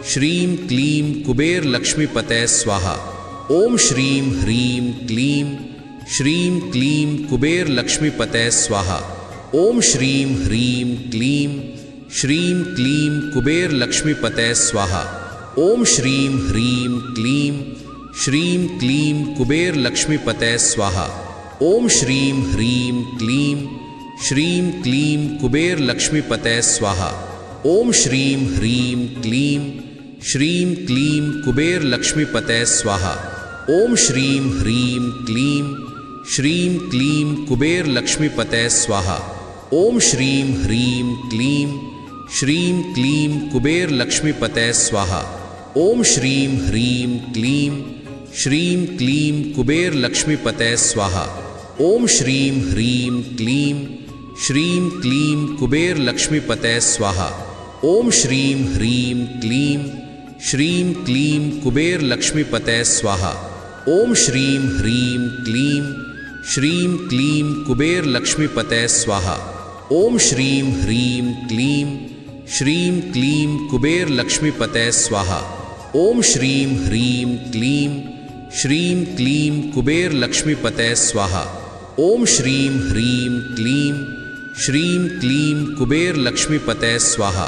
श्रीं क्लीं कुबेर लक्ष्मीपतये स्वाहा। ओम श्रीं ह्रीं क्लीं श्रीं क्लीं कुबेर लक्ष्मीपतये स्वाहा। ओम श्रीं ह्रीं क्लीं श्रीं क्लीं कुबेर लक्ष्मीपतये स्वाहा। ओम श्रीं ह्रीं क्लीं श्रीं क्लीं कुबेर लक्ष्मीपतये स्वाहा। ओम श्रीं ह्रीं क्लीं श्रीं क्लीं कुबेर लक्ष्मीपतये स्वाहा। ओम श्रीं ह्रीं क्लीं श्रीं क्लीं कुबेर लक्ष्मीपतये स्वाहा। ओम श्रीं ह्रीं क्लीं श्रीं क्लीं कुबेर लक्ष्मीपतये स्वाहा। ओम श्रीं ह्रीं क्लीं श्रीं क्लीं कुबेर लक्ष्मीपतये स्वाहा। ओम श्रीं ह्रीं क्लीं श्रीं क्लीं कुबेर लक्ष्मीपतये स्वाहा। ओम श्रीं ह्रीं क्लीं श्रीं क्लीं कुबेर लक्ष्मीपतये स्वाहा। ओम श्रीं ह्रीं क्लीं श्रीं क्लीं कुबेर लक्ष्मीपतये स्वाहा। ओम श्रीं ह्रीं क्लीं श्रीं क्लीं कुबेर लक्ष्मीपतये स्वाहा। ओम श्रीं ह्रीं क्लीं श्रीं क्लीं कुबेर लक्ष्मीपतये स्वाहा। ओम श्रीं ह्रीं क्लीं श्रीं क्लीं कुबेर लक्ष्मीपतये स्वाहा। ओम श्रीं ह्रीं क्लीं श्रीं क्लीं कुबेर लक्ष्मीपतये स्वाहा।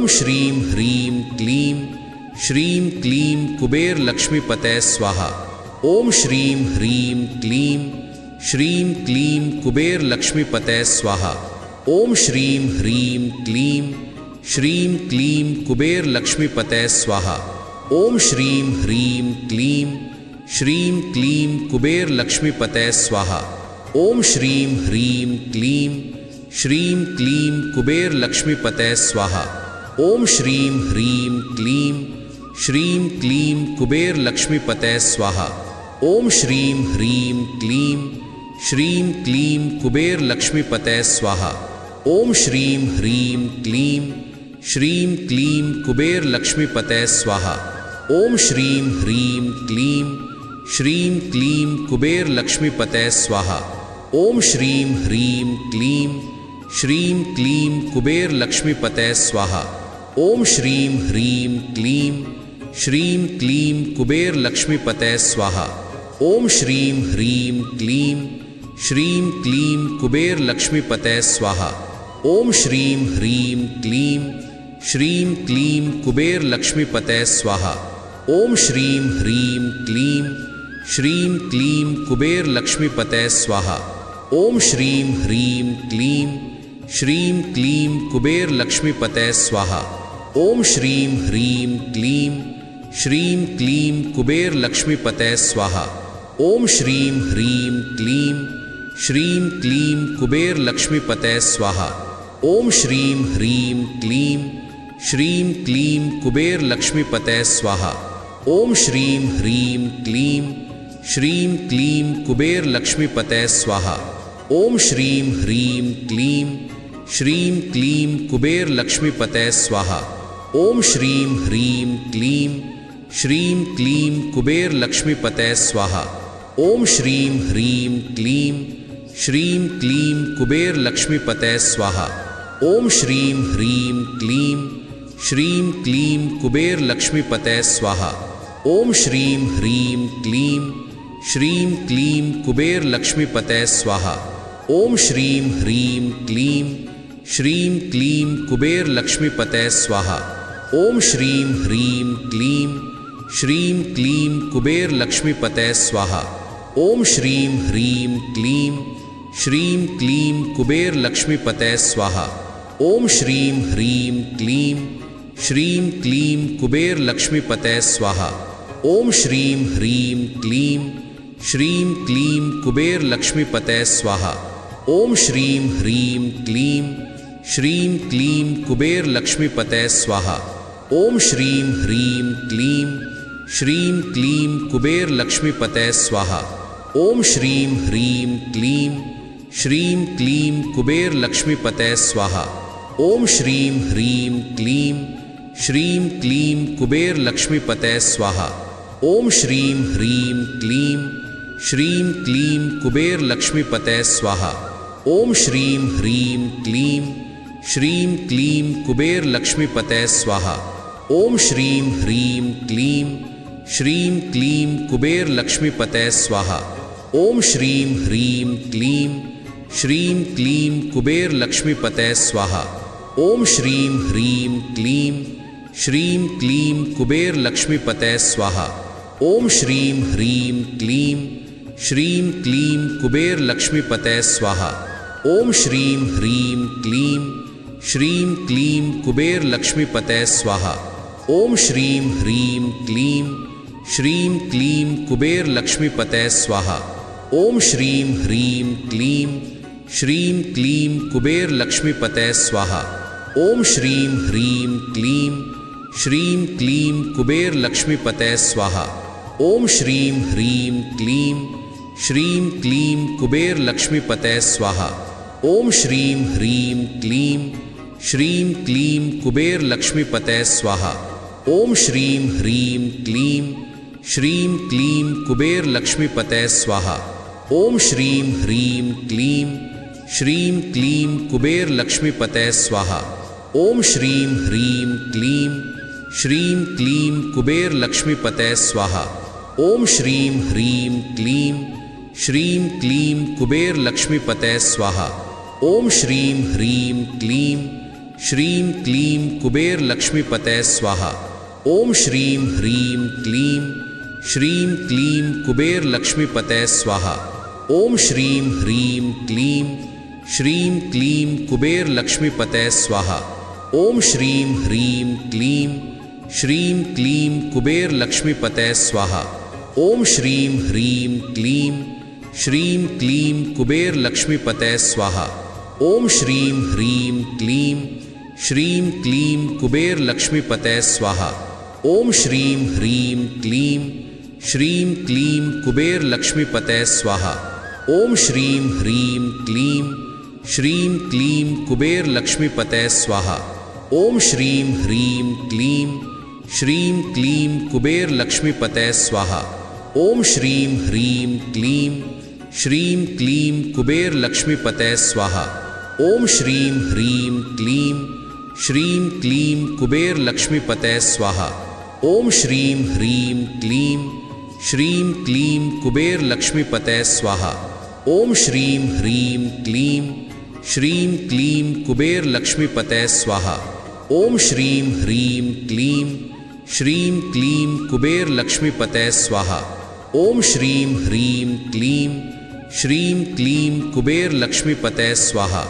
ओम श्रीं ह्रीं क्लीं श्रीं क्लीं कुबेर लक्ष्मीपतये स्वाहा। ओम श्रीं ह्रीं क्लीं श्रीं क्लीं कुबेर लक्ष्मीपतये स्वाहा। ओम श्रीं ह्रीं क्लीं श्रीं क्लीं कुबेर लक्ष्मीपतये स्वाहा। ओम श्रीं ह्रीं क्लीं श्रीं क्लीं कुबेर लक्ष्मीपतये स्वाहा। ओम श्रीं ह्रीं क्लीं श्रीं क्लीं कुबेर लक्ष्मीपतये स्वाहा। ओम श्रीं ह्रीं क्लीं श्रीं क्लीं कुबेर लक्ष्मीपतये स्वाहा। ओम श्रीं ह्रीं क्लीं श्रीं क्लीं कुबेर लक्ष्मीपतये स्वाहा। ओम श्रीं ह्रीं क्लीं श्रीं क्लीं कुबेर लक्ष्मीपतये स्वाहा। ओम श्रीं ह्रीं क्लीं श्रीं क्लीं कुबेर लक्ष्मीपतये स्वाहा। ओम श्रीं ह्रीं क्लीं श्रीं क्लीं कुबेर लक्ष्मीपतये स्वाहा। ओम श्रीं ह्रीं क्लीं श्रीं क्लीं कुबेर लक्ष्मीपतये स्वाहा। ओम श्रीं ह्रीं क्लीं श्रीं क्लीं कुबेर लक्ष्मीपतये स्वाहा। ओम श्रीं ह्रीं क्लीं श्रीं क्लीं कुबेर लक्ष्मीपतये स्वाहा। ओम श्रीं ह्रीं क्लीं श्रीं क्लीं कुबेर लक्ष्मीपतये स्वाहा। ओम श्रीं ह्रीं क्लीं श्रीं क्लीं कुबेर लक्ष्मीपतये स्वाहा। ओम श्रीं ह्रीं क्लीं श्रीं क्लीं कुबेर लक्ष्मीपतये स्वाहा। ओम श्रीं ह्रीं क्लीं श्रीं क्लीं कुबेर लक्ष्मीपतये स्वाहा। ओम श्रीं ह्रीं क्लीं श्रीं क्लीं कुबेर लक्ष्मीपतये स्वाहा। ओम श्रीं ह्रीं क्लीं श्रीं क्लीं कुबेर लक्ष्मीपतये स्वाहा। ओम श्रीं ह्रीं क्लीं श्रीं क्लीं कुबेर लक्ष्मीपतये स्वाहा। ओम श्रीं ह्रीं क्लीं श्रीं क्लीं कुबेर लक्ष्मीपतये स्वाहा। ओम श्रीं ह्रीं क्लीं श्रीं क्लीं कुबेर लक्ष्मीपतये स्वाहा। ओम श्रीं ह्रीं क्लीं श्रीं क्लीं कुबेर लक्ष्मीपतये स्वाहा। ओम श्रीं ह्रीं क्लीं श्रीं क्लीं कुबेर लक्ष्मीपतये स्वाहा। ओम श्रीं ह्रीं क्लीं श्रीं क्लीं कुबेर लक्ष्मीपतये स्वाहा। ओम श्रीं ह्रीं क्लीं श्रीं क्लीं कुबेर लक्ष्मीपतये स्वाहा। ओम श्रीं ह्रीं क्लीं श्रीं क्लीं कुबेर लक्ष्मीपतये स्वाहा। ओम श्रीं ह्रीं क्लीं श्रीं क्लीं कुबेर लक्ष्मीपतये स्वाहा। ओम श्रीं ह्रीं क्लीं श्रीं क्लीं कुबेर लक्ष्मीपतये स्वाहा। ओम श्रीं ह्रीं क्लीं श्रीं क्लीं कुबेर लक्ष्मीपतये स्वाहा। ओम श्रीं ह्रीं क्लीं श्रीं क्लीं कुबेर लक्ष्मीपतये स्वाहा। ओम श्रीं ह्रीं क्लीं श्रीं क्लीं कुबेर लक्ष्मीपतये स्वाहा। ओम श्रीं ह्रीं क्लीं श्रीं क्लीं कुबेर लक्ष्मीपतये स्वाहा। ओम श्रीं ह्रीं क्लीं श्रीं क्लीं कुबेर लक्ष्मीपतये स्वाहा। ओम श्रीं ह्रीं क्लीं श्रीं क्लीं कुबेर लक्ष्मीपतये स्वाहा। ओम श्रीं ह्रीं क्लीं श्रीं क्लीं कुबेर लक्ष्मीपतये स्वाहा। ओम श्रीं ह्रीं क्लीं श्रीं क्लीं कुबेर लक्ष्मीपतये स्वाहा। ओम श्रीं ह्रीं क्लीं श्रीं क्लीं कुबेर लक्ष्मीपतये स्वाहा। ओम श्रीं ह्रीं क्लीं श्रीं क्लीं कुबेर लक्ष्मीपतये स्वाहा। ओम श्रीं ह्रीं क्लीं श्रीं क्लीं कुबेर लक्ष्मीपतये स्वाहा। ओम श्रीं ह्रीं क्लीं श्रीं क्लीं कुबेर लक्ष्मीपतये स्वाहा। ओम श्रीं ह्रीं क्लीं श्रीं क्लीं कुबेर लक्ष्मीपतये स्वाहा। ओम श्रीं ह्रीं क्लीं श्रीं क्लीं कुबेर लक्ष्मीपतये स्वाहा। ओम श्रीं ह्रीं क्लीं श्रीं क्लीं कुबेर लक्ष्मीपतये स्वाहा। ओम श्रीं ह्रीं क्लीं श्रीं क्लीं कुबेर लक्ष्मीपतये स्वाहा। ओम श्रीं ह्रीं क्लीं श्रीं क्लीं कुबेर लक्ष्मीपतये स्वाहा। ओम श्रीं ह्रीं क्लीं श्रीं क्लीं कुबेर लक्ष्मीपतये स्वाहा। ओम श्रीं ह्रीं क्लीं श्रीं क्लीं कुबेर लक्ष्मीपतये स्वाहा। ओम श्रीं ह्रीं क्लीं श्रीं क्लीं कुबेर लक्ष्मीपतये स्वाहा। ओम श्रीं ह्रीं क्लीं श्रीं क्लीं कुबेर लक्ष्मीपतये स्वाहा। ओम श्रीं ह्रीं क्लीं श्रीं क्लीं कुबेर लक्ष्मीपतये स्वाहा। ओम श्रीं ह्रीं क्लीं श्रीं क्लीं कुबेर लक्ष्मीपतये स्वाहा। ओम श्रीं ह्रीं क्लीं श्रीं क्लीं कुबेर लक्ष्मीपतये स्वाहा। ओम श्रीं ह्रीं क्लीं श्रीं क्लीं कुबेर लक्ष्मीपतये स्वाहा। ओम श्रीं ह्रीं क्लीं श्रीं क्लीं कुबेर लक्ष्मीपतये स्वाहा। ओम श्रीं ह्रीं क्लीं श्रीं क्लीं कुबेर लक्ष्मीपतये स्वाहा। ओम श्रीं ह्रीं क्लीं श्रीं क्लीं कुबेर लक्ष्मीपतये स्वाहा। ओम श्रीं ह्रीं क्लीं श्रीं क्लीं कुबेर लक्ष्मीपतये स्वाहा। ओम श्रीं ह्रीं क्लीं श्रीं क्लीं कुबेर लक्ष्मीपतये स्वाहा। ओम श्रीं ह्रीं क्लीं श्रीं क्लीं कुबेर लक्ष्मीपतये स्वाहा। ओम श्रीं ह्रीं क्लीं श्रीं क्लीं कुबेर लक्ष्मीपतये स्वाहा। ओम श्रीं ह्रीं क्लीं श्रीं क्लीं कुबेर लक्ष्मीपतये स्वाहा। ओम श्रीं ह्रीं क्लीं श्रीं क्लीं कुबेर लक्ष्मीपतये स्वाहा। ओम श्रीं ह्रीं क्लीं श्रीं क्लीं कुबेर लक्ष्मीपतये स्वाहा।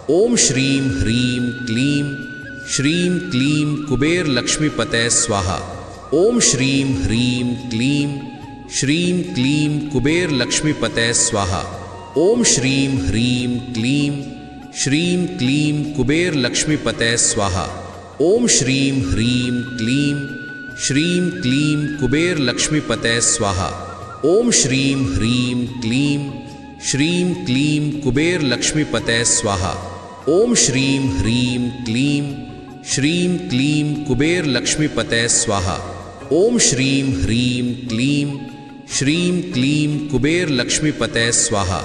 ओम श्रीं ह्रीं क्लीं श्रीं क्लीं कुबेर लक्ष्मीपतये स्वाहा। ओम श्रीं ह्रीं क्लीं श्रीं क्लीं कुबेर लक्ष्मीपतये स्वाहा। ओम श्रीं ह्रीं क्लीं श्रीं क्लीं कुबेर लक्ष्मीपतये स्वाहा। ओम श्रीं ह्रीं क्लीं श्रीं क्लीं कुबेर लक्ष्मीपतये स्वाहा। ओम श्रीं ह्रीं क्लीं श्रीं क्लीं कुबेर लक्ष्मीपतये स्वाहा। ओम श्रीं ह्रीं क्लीं श्रीं क्लीं कुबेर लक्ष्मीपतये स्वाहा। ओम श्रीं ह्रीं क्लीं श्रीं क्लीं कुबेर लक्ष्मीपतये स्वाहा।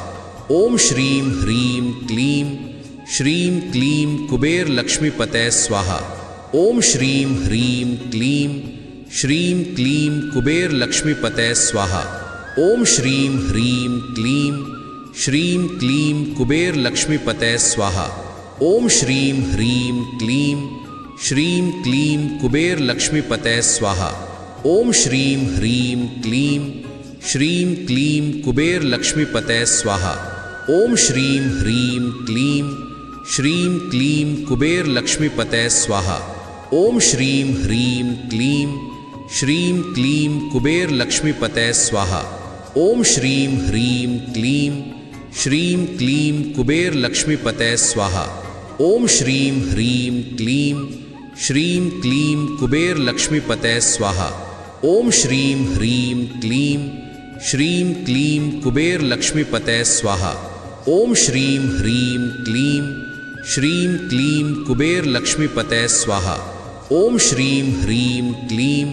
ओम श्रीं ह्रीं क्लीं श्रीं क्लीं कुबेर लक्ष्मीपतये स्वाहा। ओम श्रीं ह्रीं क्लीं श्रीं क्लीं कुबेर लक्ष्मीपतये स्वाहा। ओम श्रीं ह्रीं क्लीं श्रीं क्लीं कुबेर लक्ष्मीपतये स्वाहा। ओम श्रीं ह्रीं क्लीं श्रीं क्लीं कुबेर लक्ष्मीपतये स्वाहा। ओम श्रीं ह्रीं क्लीं श्रीं क्लीं कुबेर लक्ष्मीपतये स्वाहा। ओम श्रीं ह्रीं क्लीं श्रीं क्लीं कुबेर लक्ष्मीपतये स्वाहा। ओम श्रीं ह्रीं क्लीं श्रीं क्लीं कुबेर लक्ष्मीपतये स्वाहा। ओम श्रीं ह्रीं क्लीं श्रीं क्लीं कुबेर लक्ष्मीपतये स्वाहा। ओम श्रीं ह्रीं क्लीं श्रीं क्लीं कुबेर लक्ष्मीपतये स्वाहा। ओम श्रीं ह्रीं क्लीं श्रीं क्लीं कुबेर लक्ष्मीपतये स्वाहा। ओम श्रीं ह्रीं क्लीं श्रीं क्लीं कुबेर लक्ष्मीपतये स्वाहा। ओम श्रीं ह्रीं क्लीं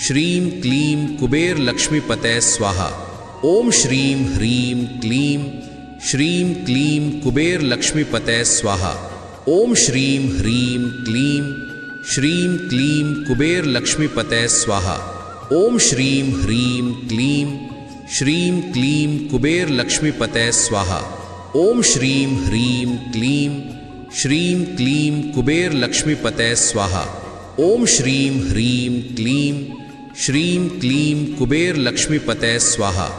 श्रीं क्लीं कुबेर लक्ष्मीपतये स्वाहा। ओम श्रीं ह्रीं क्लीं श्रीं क्लीं कुबेर लक्ष्मीपतये स्वाहा। ओम श्रीं ह्रीं क्लीं श्रीं क्लीं कुबेर लक्ष्मीपतये स्वाहा। ओम श्रीं ह्रीं क्लीं श्रीं क्लीं कुबेर लक्ष्मीपतये स्वाहा। ओम श्रीं ह्रीं क्लीं श्रीं क्लीं कुबेर लक्ष्मीपतये स्वाहा। ओम श्रीं ह्रीं क्लीं श्रीं क्लीं कुबेर लक्ष्मीपतये स्वाहा।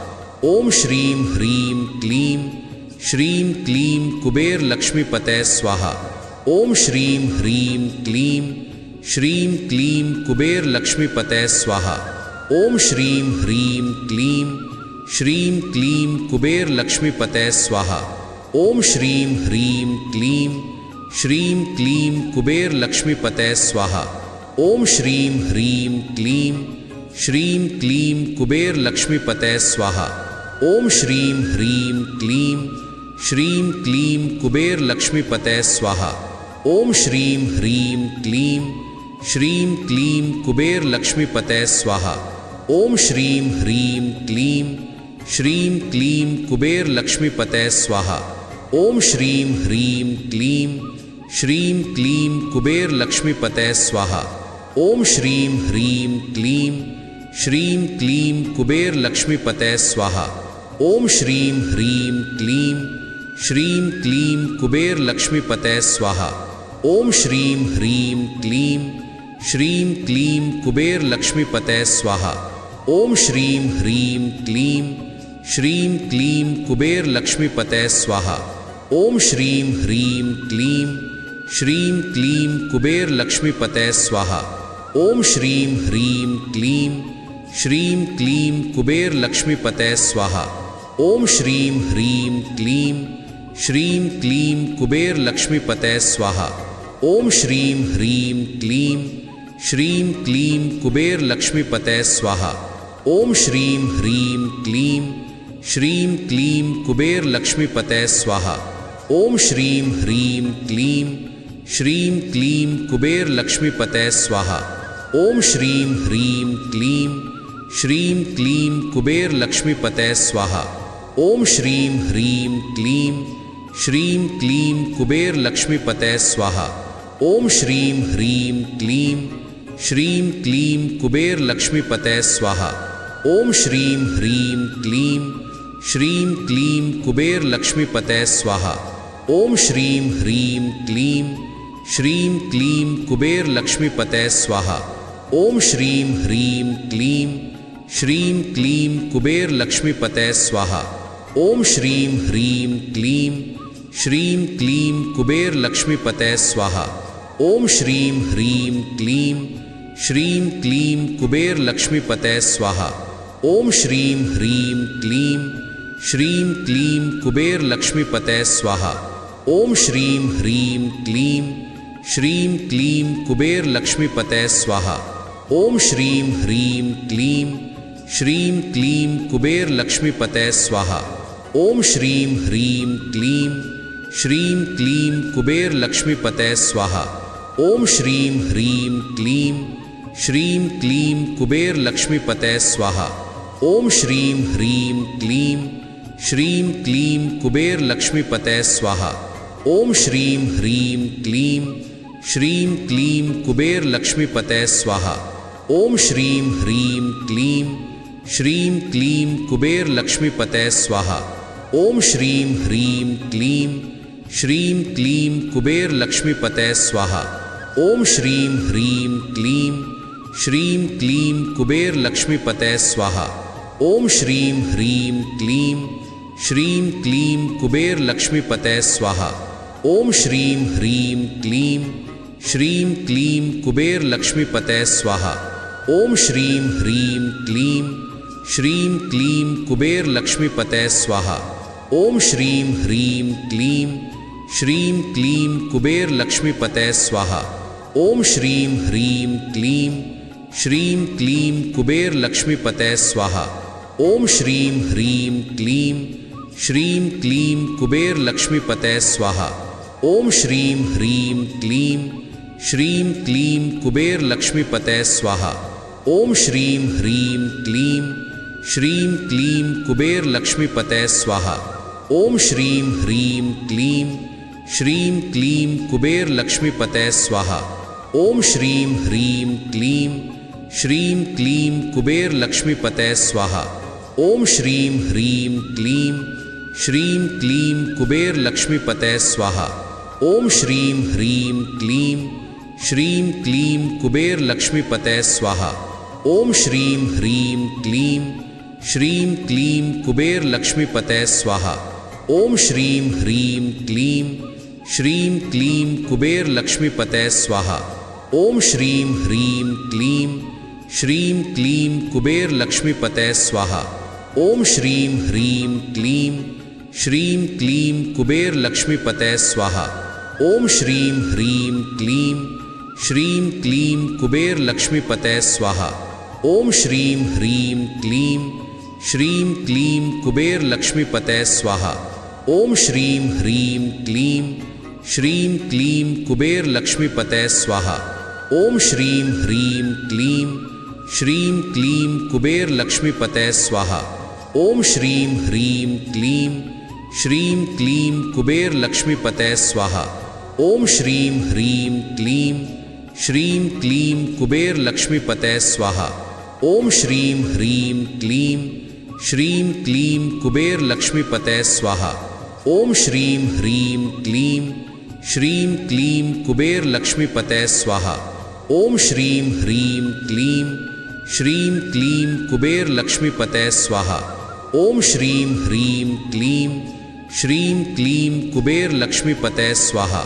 ओम श्रीं ह्रीं क्लीं श्रीं क्लीं कुबेर लक्ष्मीपतये स्वाहा। ओम श्रीं ह्रीं क्लीं श्रीं क्लीं कुबेर लक्ष्मीपतये स्वाहा। ओम श्रीं ह्रीं क्लीं श्रीं क्लीं कुबेर लक्ष्मीपतये स्वाहा। ओम श्रीं ह्रीं क्लीं श्रीं क्लीं कुबेर लक्ष्मीपतये स्वाहा। ओम श्रीं ह्रीं क्लीं श्रीं क्लीं कुबेर लक्ष्मीपतये स्वाहा। ओम श्रीं ह्रीं क्लीं श्रीं क्लीं कुबेर लक्ष्मीपतये स्वाहा। ओम श्रीं ह्रीं क्लीं श्रीं क्लीं कुबेर लक्ष्मीपतये स्वाहा। ओम श्रीं ह्रीं क्लीं श्रीं क्लीं कुबेर लक्ष्मीपतये स्वाहा। ओम श्रीं ह्रीं क्लीं श्रीं क्लीं कुबेर लक्ष्मीपतये स्वाहा। ओम श्रीं ह्रीं क्लीं श्रीं क्लीं कुबेर लक्ष्मीपतये स्वाहा। ओम श्रीं ह्रीं क्लीं श्रीं क्लीं कुबेर लक्ष्मीपतये स्वाहा। ओम श्रीं ह्रीं क्लीं श्रीं क्लीं कुबेर लक्ष्मीपतये स्वाहा। ओम श्रीं ह्रीं क्लीं श्रीं क्लीं कुबेर लक्ष्मीपतये स्वाहा। ओम श्रीं ह्रीं क्लीं श्रीं क्लीं कुबेर लक्ष्मीपतये स्वाहा। ओम श्रीं ह्रीं क्लीं श्रीं क्लीं कुबेर लक्ष्मीपतये स्वाहा। ओम श्रीं ह्रीं क्लीं श्रीं क्लीं कुबेर लक्ष्मीपतये स्वाहा। ओम श्रीं ह्रीं क्लीं श्रीं क्लीं कुबेर लक्ष्मीपतये स्वाहा। ओम श्रीं ह्रीं क्लीं श्रीं क्लीं कुबेर लक्ष्मीपतये स्वाहा। ओम श्रीं ह्रीं क्लीं श्रीं क्लीं कुबेर लक्ष्मीपतये स्वाहा। ओम श्रीं ह्रीं क्लीं श्रीं क्लीं कुबेर लक्ष्मीपतये स्वाहा। ओम श्रीं ह्रीं क्लीं श्रीं क्लीं कुबेर लक्ष्मीपतये स्वाहा। ओम श्रीं ह्रीं क्लीं श्रीं क्लीं कुबेर लक्ष्मीपतये स्वाहा। ओम श्रीं ह्रीं क्लीं श्रीं क्लीं कुबेर लक्ष्मीपतये स्वाहा। ओम श्रीं ह्रीं क्लीं श्रीं क्लीं कुबेर लक्ष्मीपतये स्वाहा। ओम श्रीं ह्रीं क्लीं श्रीं क्लीं कुबेर लक्ष्मीपतये स्वाहा। ओम श्रीं ह्रीं क्लीं श्रीं क्लीं कुबेर लक्ष्मीपतये स्वाहा। ओम श्रीं ह्रीं क्लीं श्रीं क्लीं कुबेर लक्ष्मीपतये स्वाहा। ओम श्रीं ह्रीं क्लीं श्रीं क्लीं कुबेर लक्ष्मीपतये स्वाहा। ओम श्रीं ह्रीं क्लीं श्रीं क्लीं कुबेर लक्ष्मीपतये स्वाहा। ओम श्रीं ह्रीं क्लीं श्रीं क्लीं कुबेर लक्ष्मीपतये स्वाहा। ओम श्रीं ह्रीं क्लीं श्रीं क्लीं कुबेर लक्ष्मीपतये स्वाहा। ओम श्रीं ह्रीं क्लीं श्रीं क्लीं कुबेर लक्ष्मीपतये स्वाहा। ओम श्रीं ह्रीं क्लीं श्रीं क्लीं कुबेर लक्ष्मीपतये स्वाहा। ओम श्रीं ह्रीं क्लीं श्रीं क्लीं कुबेर लक्ष्मीपतये स्वाहा। ओम श्रीं ह्रीं क्लीं श्रीं क्लीं कुबेर लक्ष्मीपतये स्वाहा। ओम श्रीं ह्रीं क्लीं श्रीं क्लीं कुबेर लक्ष्मीपतये स्वाहा। ओम श्रीं ह्रीं क्लीं श्रीं क्लीं कुबेर लक्ष्मीपतये स्वाहा। ओम श्रीं ह्रीं क्लीं श्रीं क्लीं कुबेर लक्ष्मीपतये स्वाहा। ओम श्रीं ह्रीं क्लीं श्रीं क्लीं कुबेर लक्ष्मीपतये स्वाहा। ओम श्रीं ह्रीं क्लीं श्रीं क्लीं कुबेर लक्ष्मीपतये स्वाहा। ओम श्रीं ह्रीं क्लीं श्रीं क्लीं कुबेर लक्ष्मीपतये स्वाहा। ओम श्रीं ह्रीं क्लीं श्रीं क्लीं कुबेर लक्ष्मीपतये स्वाहा। ओम श्रीं ह्रीं क्लीं श्रीं क्लीं कुबेर लक्ष्मीपतये स्वाहा। ओम श्रीं ह्रीं क्लीं श्रीं क्लीं कुबेर लक्ष्मीपतये स्वाहा। ओम श्रीं ह्रीं क्लीं श्रीं क्लीं कुबेर लक्ष्मीपतये स्वाहा। ओम श्रीं ह्रीं क्लीं श्रीं क्लीं कुबेर लक्ष्मीपतये स्वाहा। ओम श्रीं ह्रीं क्लीं श्रीं क्लीं कुबेर लक्ष्मीपतये स्वाहा। ओम श्रीं ह्रीं क्लीं श्रीं क्लीं कुबेर लक्ष्मीपतये स्वाहा। ओम श्रीं ह्रीं क्लीं श्रीं क्लीं कुबेर लक्ष्मीपतये स्वाहा। ओम श्रीं ह्रीं क्लीं श्रीं क्लीं कुबेर लक्ष्मीपतये स्वाहा। ओम श्रीं ह्रीं क्लीं श्रीं क्लीं कुबेर लक्ष्मीपतये स्वाहा। ओम श्रीं ह्रीं क्लीं श्रीं क्लीं कुबेर लक्ष्मीपतये स्वाहा। ओम श्रीं ह्रीं क्लीं श्रीं क्लीं कुबेर लक्ष्मीपतये स्वाहा। ओम श्रीं ह्रीं क्लीं श्रीं क्लीं कुबेर लक्ष्मीपतये स्वाहा। ओम श्रीं ह्रीं क्लीं श्रीं क्लीं कुबेर लक्ष्मीपतये स्वाहा। ओम श्रीं ह्रीं क्लीं श्रीं क्लीं कुबेर लक्ष्मीपतये स्वाहा। ओम श्रीं ह्रीं क्लीं श्रीं क्लीं कुबेर लक्ष्मीपतये स्वाहा। ओम श्रीं ह्रीं क्लीं श्रीं क्लीं कुबेर लक्ष्मीपतये स्वाहा। ओम श्रीं ह्रीं क्लीं श्रीं क्लीं कुबेर लक्ष्मीपतये स्वाहा। ओम श्रीं ह्रीं क्लीं श्रीं क्लीं कुबेर लक्ष्मीपतये स्वाहा। ओम श्रीं ह्रीं क्लीं श्रीं क्लीं कुबेर लक्ष्मीपतये स्वाहा। ओम श्रीं ह्रीं क्लीं श्रीं क्लीं कुबेर लक्ष्मीपतये स्वाहा। ओम श्रीं ह्रीं क्लीं श्रीं क्लीं कुबेर लक्ष्मीपतये स्वाहा।